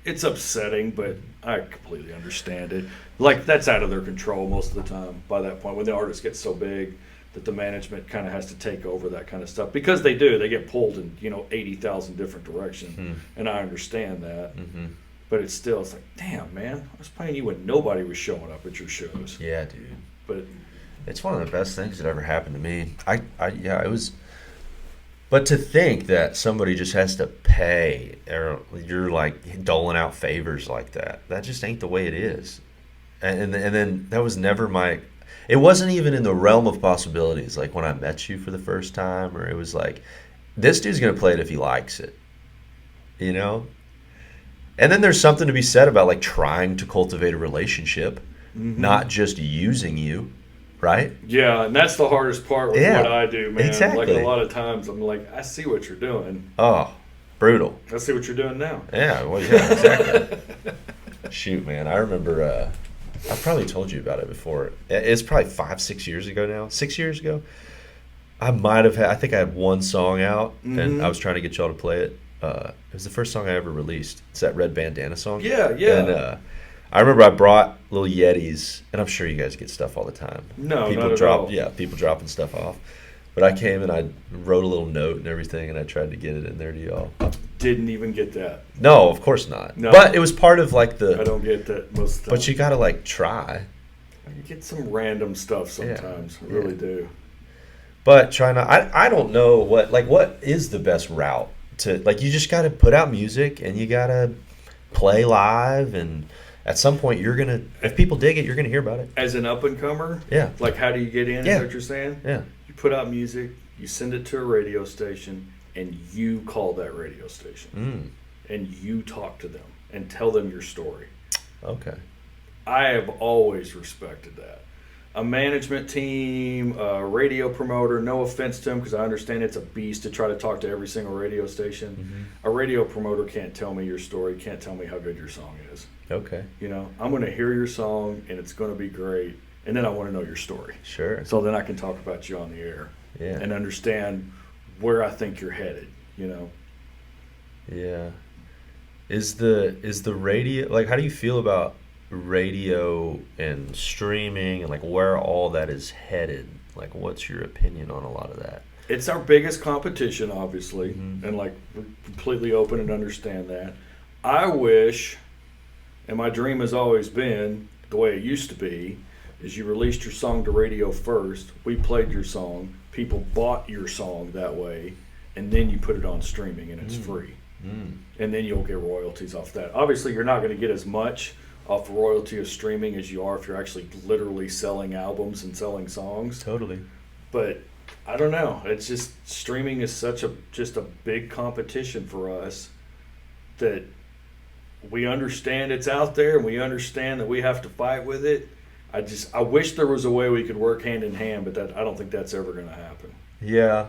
B: it's upsetting, but I completely understand it. Like, that's out of their control most of the time by that point when the artist gets so big that the management kind of has to take over that kind of stuff. Because they do. They get pulled in, 80,000 different directions. And I understand that.
A: Mm-hmm.
B: But it's like, damn, man, I was playing you when nobody was showing up at your shows.
A: Yeah, dude.
B: But
A: It's one of the best things that ever happened to me. It was. But to think that somebody just has to pay, or you're like doling out favors like that just ain't the way it is. And then that was never my. It wasn't even in the realm of possibilities. Like when I met you for the first time, or it was like, this dude's gonna play it if he likes it, you know. And then there's something to be said about like trying to cultivate a relationship, not just using you. Right?
B: yeah, and that's the hardest part with what I do, man.
A: Exactly.
B: Like a lot of times I'm like, I see what you're doing.
A: Oh, brutal.
B: I see what you're doing now.
A: Yeah, well, yeah, exactly. Shoot, man. I remember, I've probably told you about it before. It's probably 5-6 years ago now. 6 years ago. I think I had one song out, and I was trying to get y'all to play it. It was the first song I ever released. It's that Red Bandana song.
B: Yeah.
A: And I remember I brought little Yetis, and I'm sure you guys get stuff all the time.
B: No,
A: people
B: not at
A: drop,
B: all.
A: Yeah, people dropping stuff off. But I came and I wrote a little note and everything, and I tried to get it in there to y'all.
B: Didn't even get that.
A: No, of course not.
B: No.
A: But it was part of like the.
B: I don't get that most of the time.
A: But you gotta like try.
B: You get some random stuff sometimes. I really do.
A: But try not. I don't know what is the best route to like. You just gotta put out music and you gotta play live, and at some point you're gonna, if people dig it, you're gonna hear about it.
B: As an up and comer,
A: Yeah.
B: like how do you get in?
A: Yeah.
B: Is what you're saying?
A: Yeah.
B: You put out music, you send it to a radio station, and you call that radio station, and you talk to them and tell them your story.
A: Okay.
B: I have always respected that. A management team, a radio promoter, no offense to them because I understand it's a beast to try to talk to every single radio station. A radio promoter can't tell me your story, can't tell me how good your song is.
A: Okay.
B: I'm going to hear your song and it's going to be great, and then I want to know your story.
A: Sure.
B: So then I can talk about you on the air
A: Yeah.
B: and understand where I think you're headed,
A: Yeah. Is the radio, like, how do you feel about radio and streaming and like where all that is headed? Like, what's your opinion on a lot of that?
B: It's our biggest competition, obviously, and like we're completely open and understand that. I wish, and my dream has always been the way it used to be, is you released your song to radio first, we played your song, people bought your song that way, and then you put it on streaming and it's free. And then you'll get royalties off that. Obviously, you're not going to get as much off the royalty of streaming as you are if you're actually literally selling albums and selling songs.
A: Totally.
B: But I don't know. It's just streaming is such just a big competition for us that we understand it's out there and we understand that we have to fight with it. I wish there was a way we could work hand in hand, but I don't think that's ever going to happen.
A: Yeah.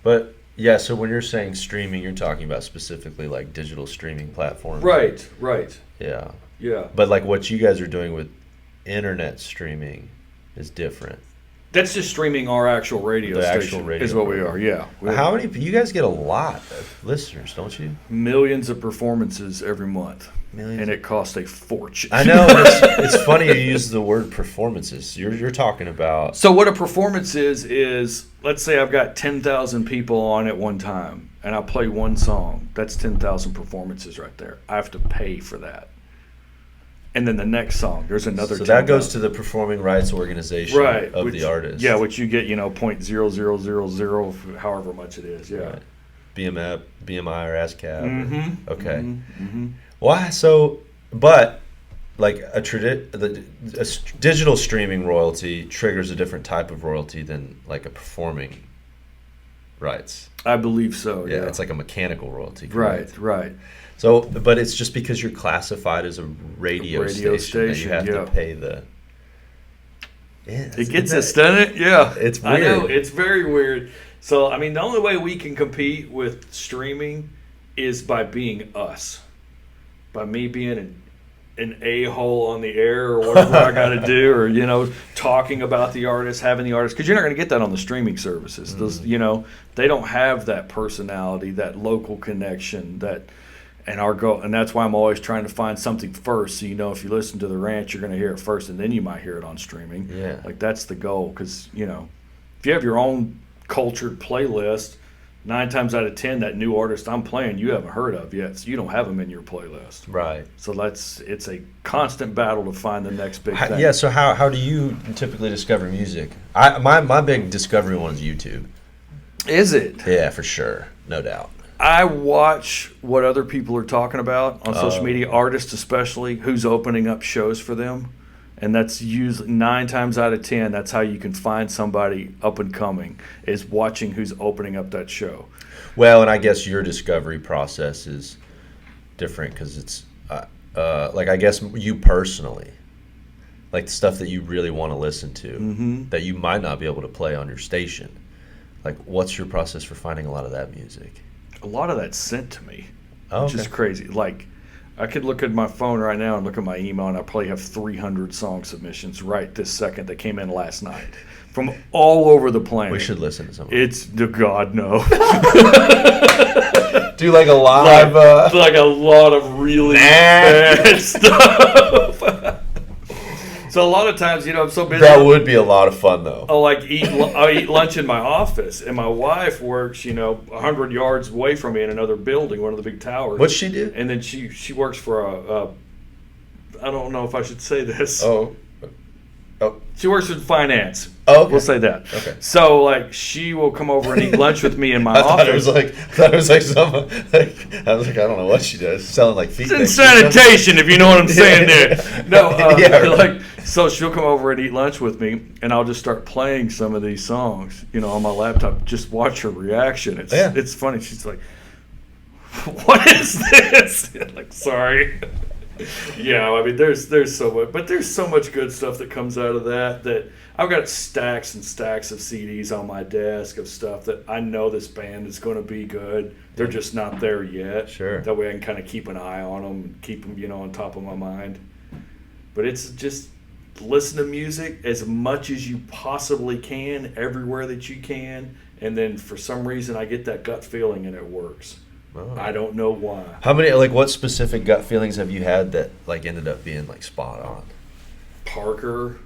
A: But yeah, so when you're saying streaming, you're talking about specifically like digital streaming platforms.
B: Right.
A: Yeah.
B: Yeah.
A: But like what you guys are doing with internet streaming is different.
B: That's just streaming our actual radio
A: The
B: station
A: actual radio
B: is what we are, yeah.
A: How many, you guys get a lot of listeners, don't you?
B: Millions of performances every month.
A: Millions.
B: And it costs a fortune.
A: I know. It's funny you use the word performances. You're talking about.
B: So what a performance is let's say I've got 10,000 people on at one time and I play one song. That's 10,000 performances right there. I have to pay for that. And then the next song, there's another.
A: So that goes to the performing rights organization of the artist.
B: Yeah, which you get, 0.0000, however much it is. Yeah.
A: Right. BMI or ASCAP.
B: Mm-hmm.
A: Okay.
B: Mm-hmm.
A: Why? So, but like a digital streaming royalty triggers a different type of royalty than like a performing rights.
B: I believe so.
A: Yeah,
B: Yeah.
A: it's like a mechanical royalty. Correct?
B: Right.
A: So, but it's just because you're classified as a radio station that you have to pay the. Yeah,
B: it gets us, doesn't it? Yeah.
A: It's weird.
B: I know, it's very weird. So, I mean, the only way we can compete with streaming is by being us. By me being an a-hole on the air or whatever I got to do, or talking about the artist, having the artist, because you're not going to get that on the streaming services. Those they don't have that personality, that local connection, and that's why I'm always trying to find something first. So if you listen to the Ranch, you're going to hear it first, and then you might hear it on streaming.
A: Yeah,
B: like that's the goal, because if you have your own cultured playlist, 9 times out of 10, that new artist I'm playing, you haven't heard of yet, so you don't have them in your playlist.
A: Right.
B: So it's a constant battle to find the next big thing.
A: Yeah. So how do you typically discover music? My big discovery one is YouTube.
B: Is it?
A: Yeah, for sure, no doubt.
B: I watch what other people are talking about on social media, artists especially, who's opening up shows for them. And that's usually 9 times out of 10, that's how you can find somebody up and coming, is watching who's opening up that show.
A: Well, and I guess your discovery process is different because it's like, I guess you personally, like the stuff that you really want to listen to that you might not be able to play on your station. Like, what's your process for finding a lot of that music?
B: A lot of that's sent to me, which
A: Okay.
B: is crazy. Like, I could look at my phone right now and look at my email, and I probably have 300 song submissions right this second that came in last night from all over the planet.
A: We should listen to some of them.
B: It's the God no.
A: Do like a live...
B: like a lot of really bad stuff. So a lot of times, I'm so busy.
A: That would be a lot of fun, though.
B: I'll eat lunch in my office, and my wife works, 100 yards away from me in another building, one of the big towers.
A: What's she do?
B: And then she works for I don't know if I should say this.
A: Oh.
B: She works in finance.
A: Oh, okay.
B: We'll say that.
A: Okay.
B: So, she will come over and eat lunch with me in my
A: I
B: office.
A: thought it was like someone. I was like, I don't know what she does. Selling like feet.
B: It's in sanitation, if you know what I'm saying there. No,
A: Yeah, right.
B: So she'll come over and eat lunch with me, and I'll just start playing some of these songs, on my laptop. Just watch her reaction. It's funny. She's like, "What is this?" Like, sorry. Yeah, I mean, there's so much, but there's so much good stuff that comes out of that I've got stacks and stacks of CDs on my desk of stuff that I know this band is going to be good. They're just not there yet.
A: Sure.
B: That way I can kind of keep an eye on them and keep them, on top of my mind. But it's just listen to music as much as you possibly can, everywhere that you can, and then for some reason I get that gut feeling and it works.
A: Oh.
B: I don't know why.
A: How many, what specific gut feelings have you had that, ended up being, spot on?
B: Parker,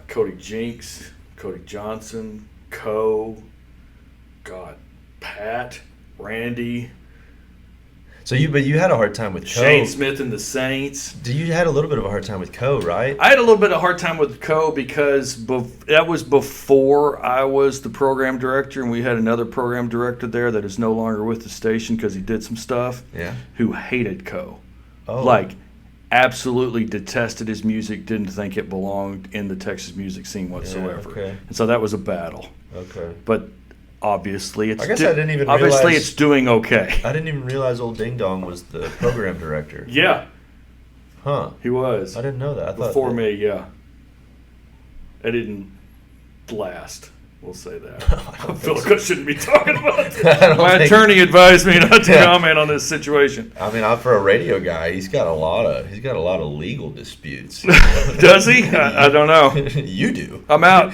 B: Cody Jinks, Cody Johnson, Pat, Randy.
A: So you had a hard time with Co.
B: Shane Smith and the Saints.
A: You had a little bit of a hard time with Co, right?
B: I had a little bit of a hard time with Co because that was before I was the program director, and we had another program director there that is no longer with the station because he did some stuff.
A: Yeah.
B: Who hated Co.
A: Oh.
B: Absolutely detested his music, didn't think it belonged in the Texas music scene whatsoever.
A: Yeah, okay.
B: And so that was a battle.
A: Okay.
B: But obviously it's
A: I guess I didn't even
B: obviously
A: realize,
B: it's doing okay.
A: I didn't even realize old Ding Dong was the program director.
B: Yeah,
A: Huh.
B: he was.
A: I didn't know that. I thought
B: Before
A: that,
B: me, yeah. It didn't last. We'll say that. I feel like I shouldn't be talking about that. My attorney advised me not to comment on this situation.
A: I mean, for a radio guy, he's got a lot of legal disputes.
B: Does he? I don't know.
A: You do.
B: I'm out.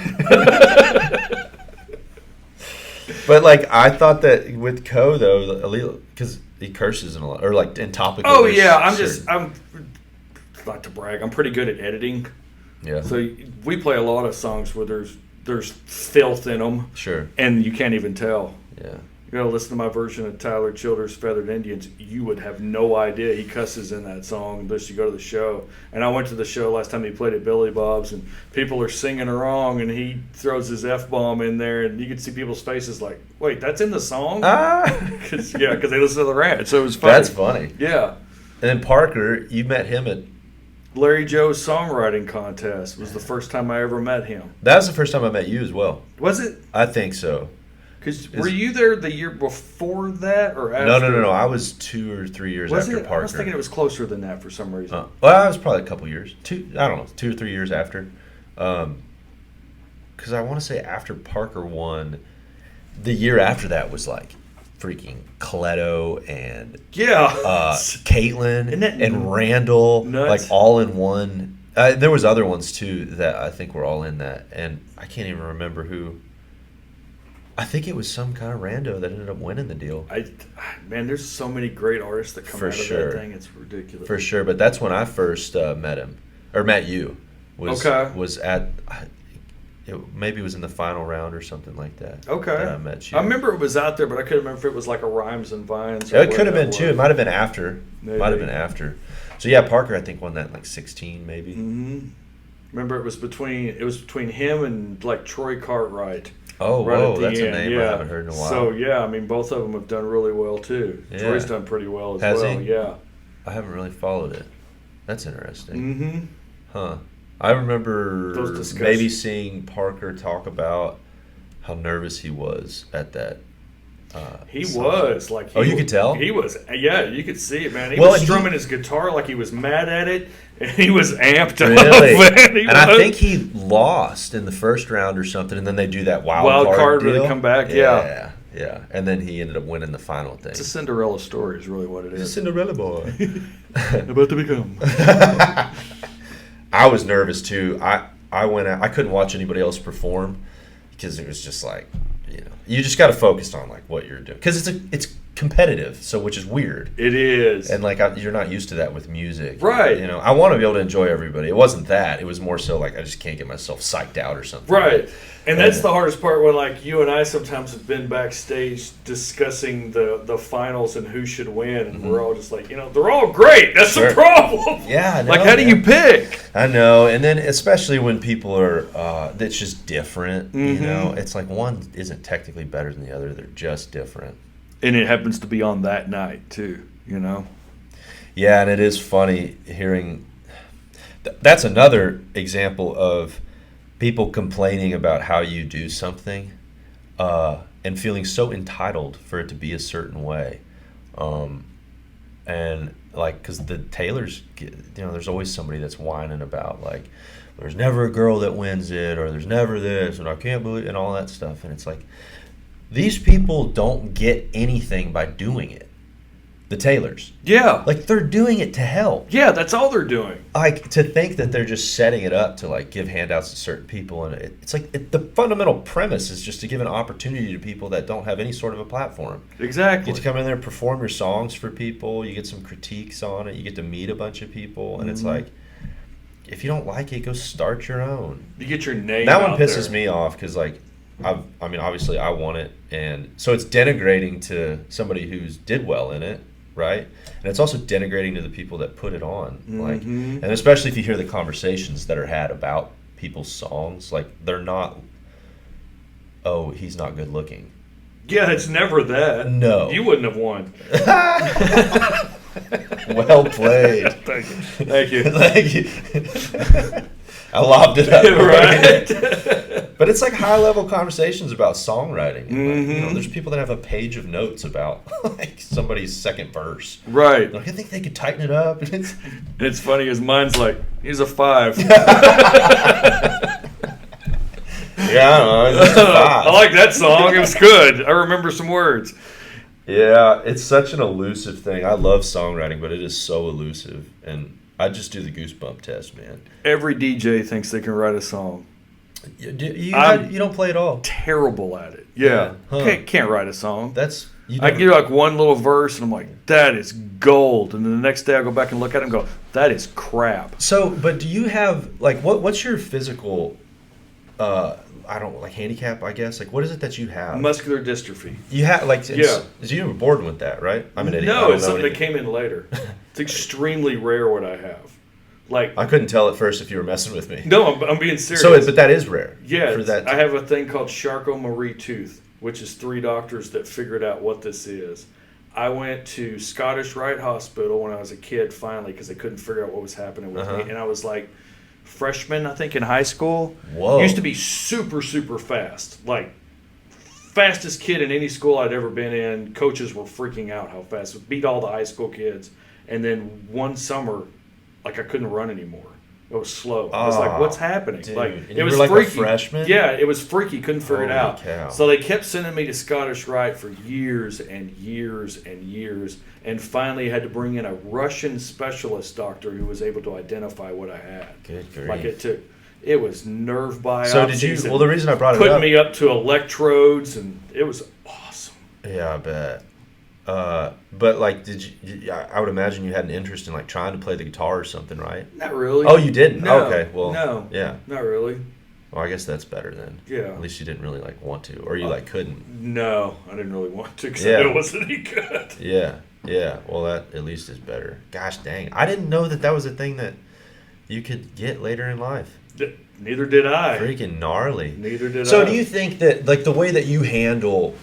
A: But I thought that with Co though, because he curses in a lot, or in topic.
B: Oh yeah, I'm not to brag. I'm pretty good at editing.
A: Yeah.
B: So we play a lot of songs where there's filth in them.
A: Sure.
B: And you can't even tell.
A: Yeah.
B: You gotta listen to my version of Tyler Childers' Feathered Indians. You would have no idea he cusses in that song unless you go to the show. And I went to the show last time he played at Billy Bob's, and people are singing wrong, and he throws his F-bomb in there, and you could see people's faces like, wait, that's in the song? Because they listen to the Ranch, so it was funny.
A: That's funny.
B: Yeah.
A: And then Parker, you met him at...
B: Larry Joe's songwriting contest was the first time I ever met him.
A: That was the first time I met you as well.
B: Was it?
A: I think so.
B: Because were you there the year before that or after?
A: No. I was 2 or 3 years
B: Was
A: after
B: it?
A: Parker.
B: I was thinking it was closer than that for some reason.
A: Well, I was probably a couple years. 2 or 3 years after. Because I want to say after Parker won, the year after that was freaking Coletto and
B: Yeah.
A: Caitlin
B: Isn't that
A: and Randall,
B: nuts?
A: like all in one. There was other ones too that I think were all in that, and I can't even remember who. I think it was some kind of rando that ended up winning the deal.
B: Man, there's so many great artists that come
A: For
B: out of
A: sure.
B: that thing. It's ridiculous.
A: For sure, but that's when I first met him, or met you.
B: Okay.
A: Was at, maybe it was in the final round or something like that.
B: Okay.
A: That I met you.
B: I remember it was out there, but I couldn't remember if it was like a Rhymes and Vines. Or
A: It could
B: what
A: have been
B: that
A: too.
B: was.
A: It might have been after.
B: Maybe.
A: Might have been after. So yeah, Parker I think won that in like 16 maybe.
B: Mm-hmm. Remember it was between him and like Troy Cartwright.
A: Oh,
B: Right
A: whoa,
B: at the
A: that's a
B: end,
A: name I haven't heard in a while.
B: So yeah, I mean both of them have done really well too.
A: Yeah.
B: Troy's done pretty well as
A: Has
B: well.
A: he?
B: Yeah.
A: I haven't really followed it. That's interesting.
B: Mm-hmm.
A: Huh. I remember
B: Those discussions.
A: maybe seeing Parker talk about how nervous he was at that.
B: He
A: song.
B: was like.
A: Oh, you could tell?
B: He was. Yeah, you could see it, man. He
A: Well,
B: was
A: and
B: strumming his guitar like he was mad at it, and he was amped
A: Really?
B: up. Man. He
A: And I
B: was.
A: think he lost in the first round or something, and then they do that wild
B: card where
A: deal.
B: they come back.
A: Yeah, yeah. And then he ended up winning the final thing.
B: It's a Cinderella story, is really what it
A: He's a
B: is.
A: Cinderella boy.
B: About to become.
A: I was nervous too. I went out. I couldn't watch anybody else perform because it was just like, you just got to focus on like what you're doing because it's competitive, so which is weird.
B: It is.
A: And like you're not used to that with music,
B: Right.
A: I want to be able to enjoy everybody. It wasn't that. It was more so like I just can't get myself psyched out or something.
B: Right. And that's the hardest part when like you and I sometimes have been backstage discussing the finals and who should win, and we're all just like, they're all great. That's
A: Sure.
B: the problem.
A: Yeah. I know,
B: Like, how do
A: man.
B: you pick?
A: I know, and then especially when people are, that's just different.
B: Mhm.
A: It's like one isn't technically better than the other; they're just different.
B: And it happens to be on that night too,
A: Yeah, and it is funny hearing. That's another example of people complaining about how you do something, and feeling so entitled for it to be a certain way, and like because the Taylors, there's always somebody that's whining about like, there's never a girl that wins it, or there's never this, and I can't believe, and all that stuff, and it's like, these people don't get anything by doing it. The Taylors.
B: Yeah.
A: Like, they're doing it to help.
B: Yeah, that's all they're doing.
A: Like, to think that they're just setting it up to, like, give handouts to certain people. And it's like, the fundamental premise is just to give an opportunity to people that don't have any sort of a platform.
B: Exactly.
A: You get to come in there and perform your songs for people. You get some critiques on it. You get to meet a bunch of people. And it's like, if you don't like it, go start your own.
B: You get your name
A: That one
B: out
A: pisses
B: there.
A: me off because, like, I mean, obviously I want it. And so it's denigrating to somebody who's did well in it. Right, and it's also denigrating to the people that put it on, like, and especially if you hear the conversations that are had about people's songs, like they're not, oh, he's not good looking.
B: Yeah, it's never that.
A: No,
B: You wouldn't have won.
A: well played.
B: Thank you.
A: Thank you. I lobbed it up.
B: Right.
A: But it's like high level conversations about songwriting. And like,
B: Mhm.
A: there's people that have a page of notes about like somebody's second verse.
B: Right.
A: Like, I think they could tighten it up. And
B: It's funny because mine's like, he's a 5.
A: yeah, I don't know. It's just a vibe.
B: I like that song. It was good. I remember some words.
A: Yeah, it's such an elusive thing. I love songwriting, but it is so elusive. And I just do the goosebump test, man.
B: Every DJ thinks they can write a song.
A: You don't play at all.
B: Terrible at it. Yeah.
A: Huh.
B: Can't write a song.
A: That's
B: I give like one little verse and I'm like, that is gold. And then the next day I go back and look at it and go, that is crap.
A: So, but do you have like what's your physical I don't like handicap, I guess? Like what is it that you have?
B: Muscular dystrophy.
A: You have like
B: Yeah.
A: You were born with that, right? I'm an idiot. I
B: No,
A: don't
B: it's
A: know
B: something that
A: anything.
B: came in later. It's extremely rare what I have. Like,
A: I couldn't tell at first if you were messing with me.
B: no, I'm being serious.
A: So, but that is rare.
B: Yeah,
A: For that.
B: I have a thing called Charcot-Marie tooth, which is 3 doctors that figured out what this is. I went to Scottish Rite Hospital when I was a kid, finally, because they couldn't figure out what was happening with me. And I was like freshman, I think, in high school.
A: Whoa.
B: Used to be super, super fast. Like, fastest kid in any school I'd ever been in. Coaches were freaking out how fast. Beat all the high school kids. And then one summer, like, I couldn't run anymore. It was slow. I was like, "What's happening?"
A: Dude.
B: Like
A: And
B: it
A: you
B: was
A: were like
B: freaky.
A: a freshman?
B: Yeah, it was freaky. Couldn't figure it
A: Holy
B: out.
A: cow.
B: So they kept sending me to Scottish Rite for years and years and years, and finally had to bring in a Russian specialist doctor who was able to identify what I had.
A: Good grief.
B: Like it was nerve biopsies.
A: So did you?
B: and
A: Well, the reason I brought it
B: putting
A: up.
B: me up to electrodes, and it was awesome.
A: Yeah, I bet. But like, did you? I would imagine you had an interest in like trying to play the guitar or something, right?
B: Not really.
A: Oh, you didn't?
B: No,
A: Okay, well,
B: no,
A: yeah.
B: not really.
A: Well, I guess that's better then.
B: Yeah.
A: At least you didn't really like want to, or you like couldn't.
B: No, I didn't really want to because
A: Yeah.
B: I knew it wasn't any good.
A: Yeah, yeah. Well, that at least is better. Gosh dang, I didn't know that was a thing that you could get later in life.
B: Neither did I.
A: Freaking gnarly.
B: Neither did I.
A: So do you think that like the way that you handle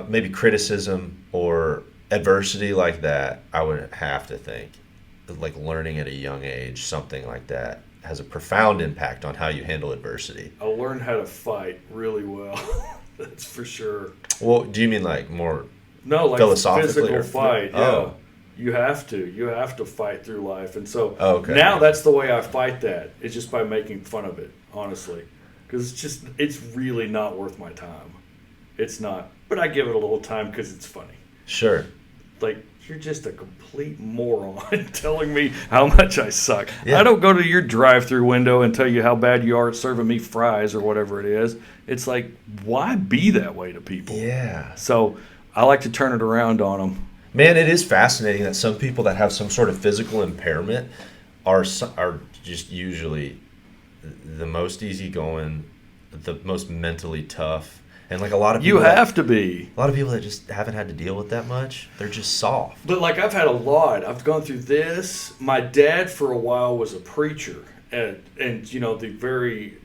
A: maybe criticism or adversity like that, I would have to think like learning at a young age something like that has a profound impact on how you handle adversity.
B: I learned how to fight really well. That's for sure.
A: Well, do you mean like more
B: No, like
A: philosophically
B: physical
A: or-
B: fight. Yeah.
A: Oh.
B: You have to fight through life, and so
A: Oh, okay.
B: now that's the way I fight that. It's just by making fun of it, honestly, because it's really not worth my time. It's not, but I give it a little time because it's funny.
A: Sure.
B: Like, you're just a complete moron telling me how much I suck.
A: Yeah.
B: I don't go to your drive-through window and tell you how bad you are at serving me fries or whatever it is. It's like, why be that way to people?
A: Yeah.
B: So I like to turn it around on them.
A: Man, it is fascinating that some people that have some sort of physical impairment are just usually the most easygoing, the most mentally tough, and like a lot of people
B: You have to be.
A: a lot of people that just haven't had to deal with that much. They're just soft.
B: But like I've had a lot. I've gone through this. My dad for a while was a preacher, and you know, the very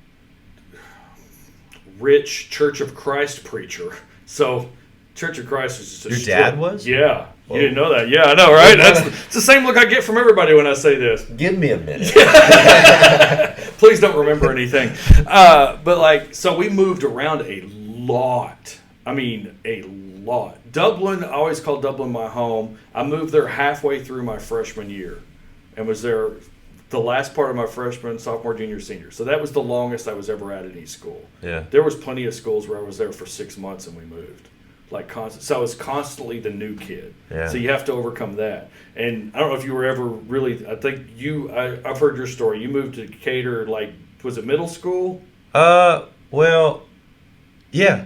B: rich Church of Christ preacher. So Church of Christ is just a
A: Your dad was?
B: Yeah.
A: Whoa.
B: You didn't know that. Yeah, I know, right? It's the same look I get from everybody when I say this.
A: Give me a minute.
B: Please don't remember anything. But like, so we moved around a lot. I mean, a lot. Dublin, I always call Dublin my home. I moved there halfway through my freshman year and was there the last part of my freshman, sophomore, junior, senior. So that was the longest I was ever at any school.
A: Yeah.
B: There was plenty of schools where I was there for 6 months and we moved. Like constant, so I was constantly the new kid.
A: Yeah.
B: So you have to overcome that. And I don't know if you were ever really. I think I've heard your story. You moved to Decatur, like, was it middle school?
A: Well, yeah.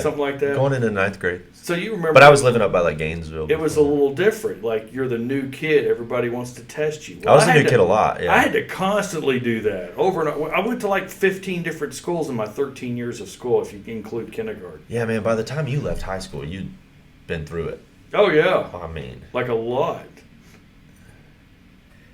B: Something like that.
A: Going into ninth grade.
B: So you remember?
A: But I was living up by like Gainesville.
B: It was a
A: before.
B: little different. Like, you're the new kid. Everybody wants to test you.
A: I was a
B: had
A: new kid a lot. Yeah.
B: I had to constantly do that over and over. I went to like 15 different schools in my 13 years of school, if you include kindergarten.
A: Yeah, man. By the time you left high school, you'd been through it.
B: Oh yeah,
A: I mean,
B: like a lot.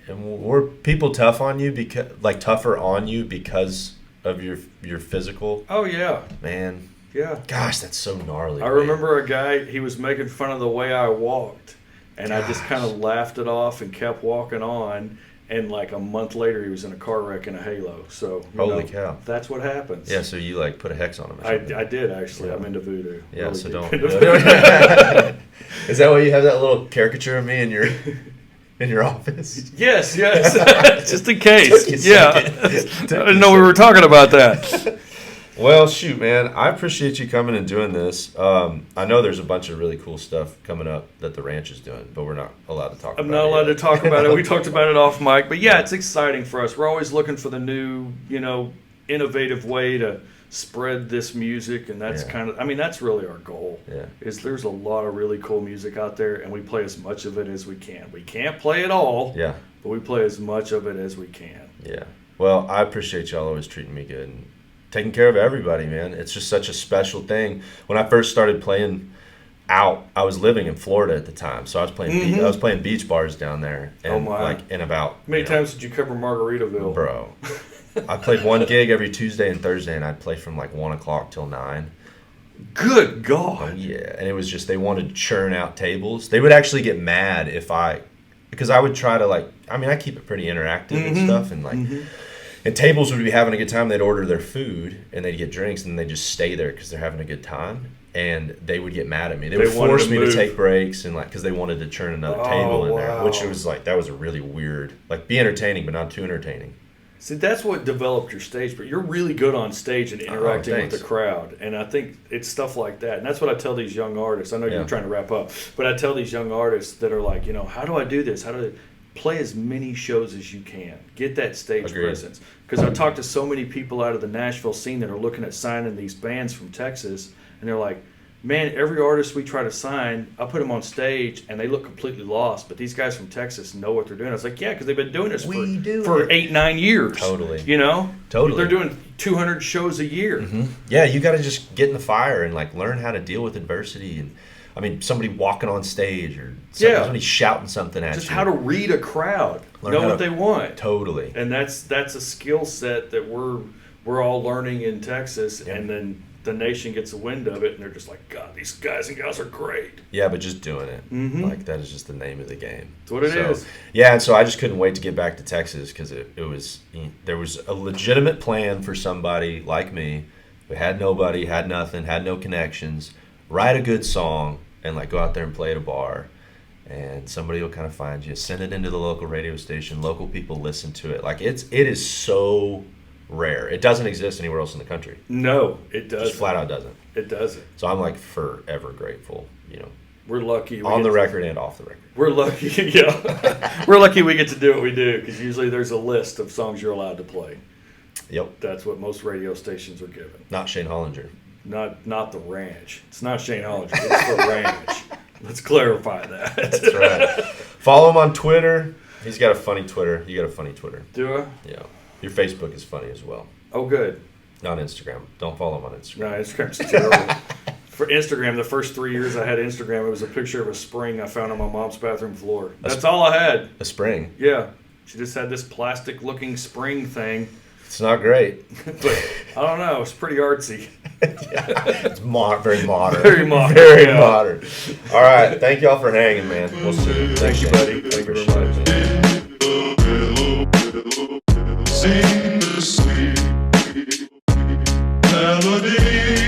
A: and were people tough on you tougher on you because of your physical?
B: Oh yeah,
A: Man,
B: yeah.
A: gosh, that's so gnarly.
B: I
A: man.
B: remember a guy, he was making fun of the way I walked, and I just kind of laughed it off and kept walking on, and like a month later he was in a car wreck in a Halo. So
A: Holy cow.
B: that's what happens.
A: Yeah, so you like put a hex on him. Or something.
B: I did actually.
A: Yeah.
B: I'm into voodoo.
A: Yeah,
B: Really
A: so
B: deep
A: don't.
B: into voodoo.
A: Is that why you have that little caricature of me in your office?
B: Yes, just in case.
A: Took you a
B: Yeah,
A: second.
B: I
A: Took
B: didn't
A: you
B: know
A: a
B: we were
A: second.
B: talking about that.
A: Well, shoot, man. I appreciate you coming and doing this. I know there's a bunch of really cool stuff coming up that the ranch is doing, but we're not allowed to talk about it.
B: I'm not allowed to
A: yet.
B: talk about it. We talked about it off mic, but yeah, it's exciting for us. We're always looking for the new, innovative way to spread this music, and that's
A: Yeah.
B: that's really our goal.
A: Yeah.
B: Is there's a lot of really cool music out there, and we play as much of it as we can. We can't play it all,
A: Yeah.
B: but we play as much of it as we can.
A: Yeah. Well, I appreciate y'all always treating me good and taking care of everybody, man. It's just such a special thing. When I first started playing out, I was living in Florida at the time, so I was playing I was playing beach bars down there, and
B: Oh, my.
A: like in about
B: How many times did you cover Margaritaville?
A: bro. I played one gig every Tuesday and Thursday, and I'd play from like 1:00 till 9.
B: Good God.
A: Yeah, and it was just they wanted to churn out tables. They would actually get mad because I would try to I keep it pretty interactive and stuff, and and tables would be having a good time. They'd order their food and they'd get drinks, and they'd just stay there because they're having a good time. and they would get mad at me. They
B: They
A: would
B: wanted
A: force
B: to
A: me
B: move.
A: to take breaks and like because they wanted to turn another table in there, which was like that was a really weird. Like be entertaining, but not too entertaining.
B: See, that's what developed your stage, but you're really good on stage and interacting with
A: thanks.
B: the crowd. And I think it's stuff like that. And that's what I tell these young artists. I know you're trying to wrap up, but I tell these young artists that are like, how do I do this? How do I play as many shows as you can? Get that stage
A: Agreed.
B: presence. Because I talk to so many people out of the Nashville scene that are looking at signing these bands from Texas, and they're like, man, every artist we try to sign, I put them on stage, and they look completely lost. But these guys from Texas know what they're doing. I was like, yeah, because they've been doing this for 8-9 years.
A: Totally.
B: Totally. They're doing 200 shows a year.
A: Mm-hmm. Yeah, you got to just get in the fire and like learn how to deal with adversity. And I mean, somebody walking on stage or somebody shouting something at you.
B: Just how to read a crowd, know what they want.
A: Totally.
B: And that's a skill set that we're all learning in Texas, and then the nation gets a wind of it, and they're just like, God, these guys and gals are great.
A: Yeah, but just doing it.
B: Mm-hmm.
A: Like, that is just the name of the game.
B: That's what it is.
A: Yeah, and so I just couldn't wait to get back to Texas because there was a legitimate plan for somebody like me who had nobody, had nothing, had no connections, write a good song, and like go out there and play at a bar. And somebody will kind of find you, send it into the local radio station, local people listen to it. Like, it is so rare. It doesn't exist anywhere else in the country.
B: No, it doesn't.
A: Just flat out doesn't.
B: It doesn't.
A: So I'm like forever grateful,
B: We're lucky.
A: on the record and off the record.
B: We're lucky, yeah. We're lucky we get to do what we do, because usually there's a list of songs you're allowed to play.
A: Yep.
B: That's what most radio stations are given.
A: Not Shayne Hollinger.
B: Not the Ranch. It's not Shayne Hollinger. It's the Ranch. Let's clarify that.
A: That's right. Follow him on Twitter. He's got a funny Twitter. You got a funny Twitter.
B: Do I?
A: Yeah. Your Facebook is funny as well.
B: Oh, good.
A: Not Instagram. Don't follow him on Instagram.
B: No, Instagram's terrible. For Instagram, the first 3 years I had Instagram, it was a picture of a spring I found on my mom's bathroom floor. That's all I had.
A: A spring.
B: Yeah. She just had this plastic-looking spring thing.
A: It's not great.
B: But I don't know. It's pretty artsy.
A: It's very modern.
B: Very modern.
A: Very
B: yeah.
A: modern. All right. Thank y'all for hanging, man. We'll see you.
B: Thank you, buddy. Thank you very much.
D: Sing the sweet melody.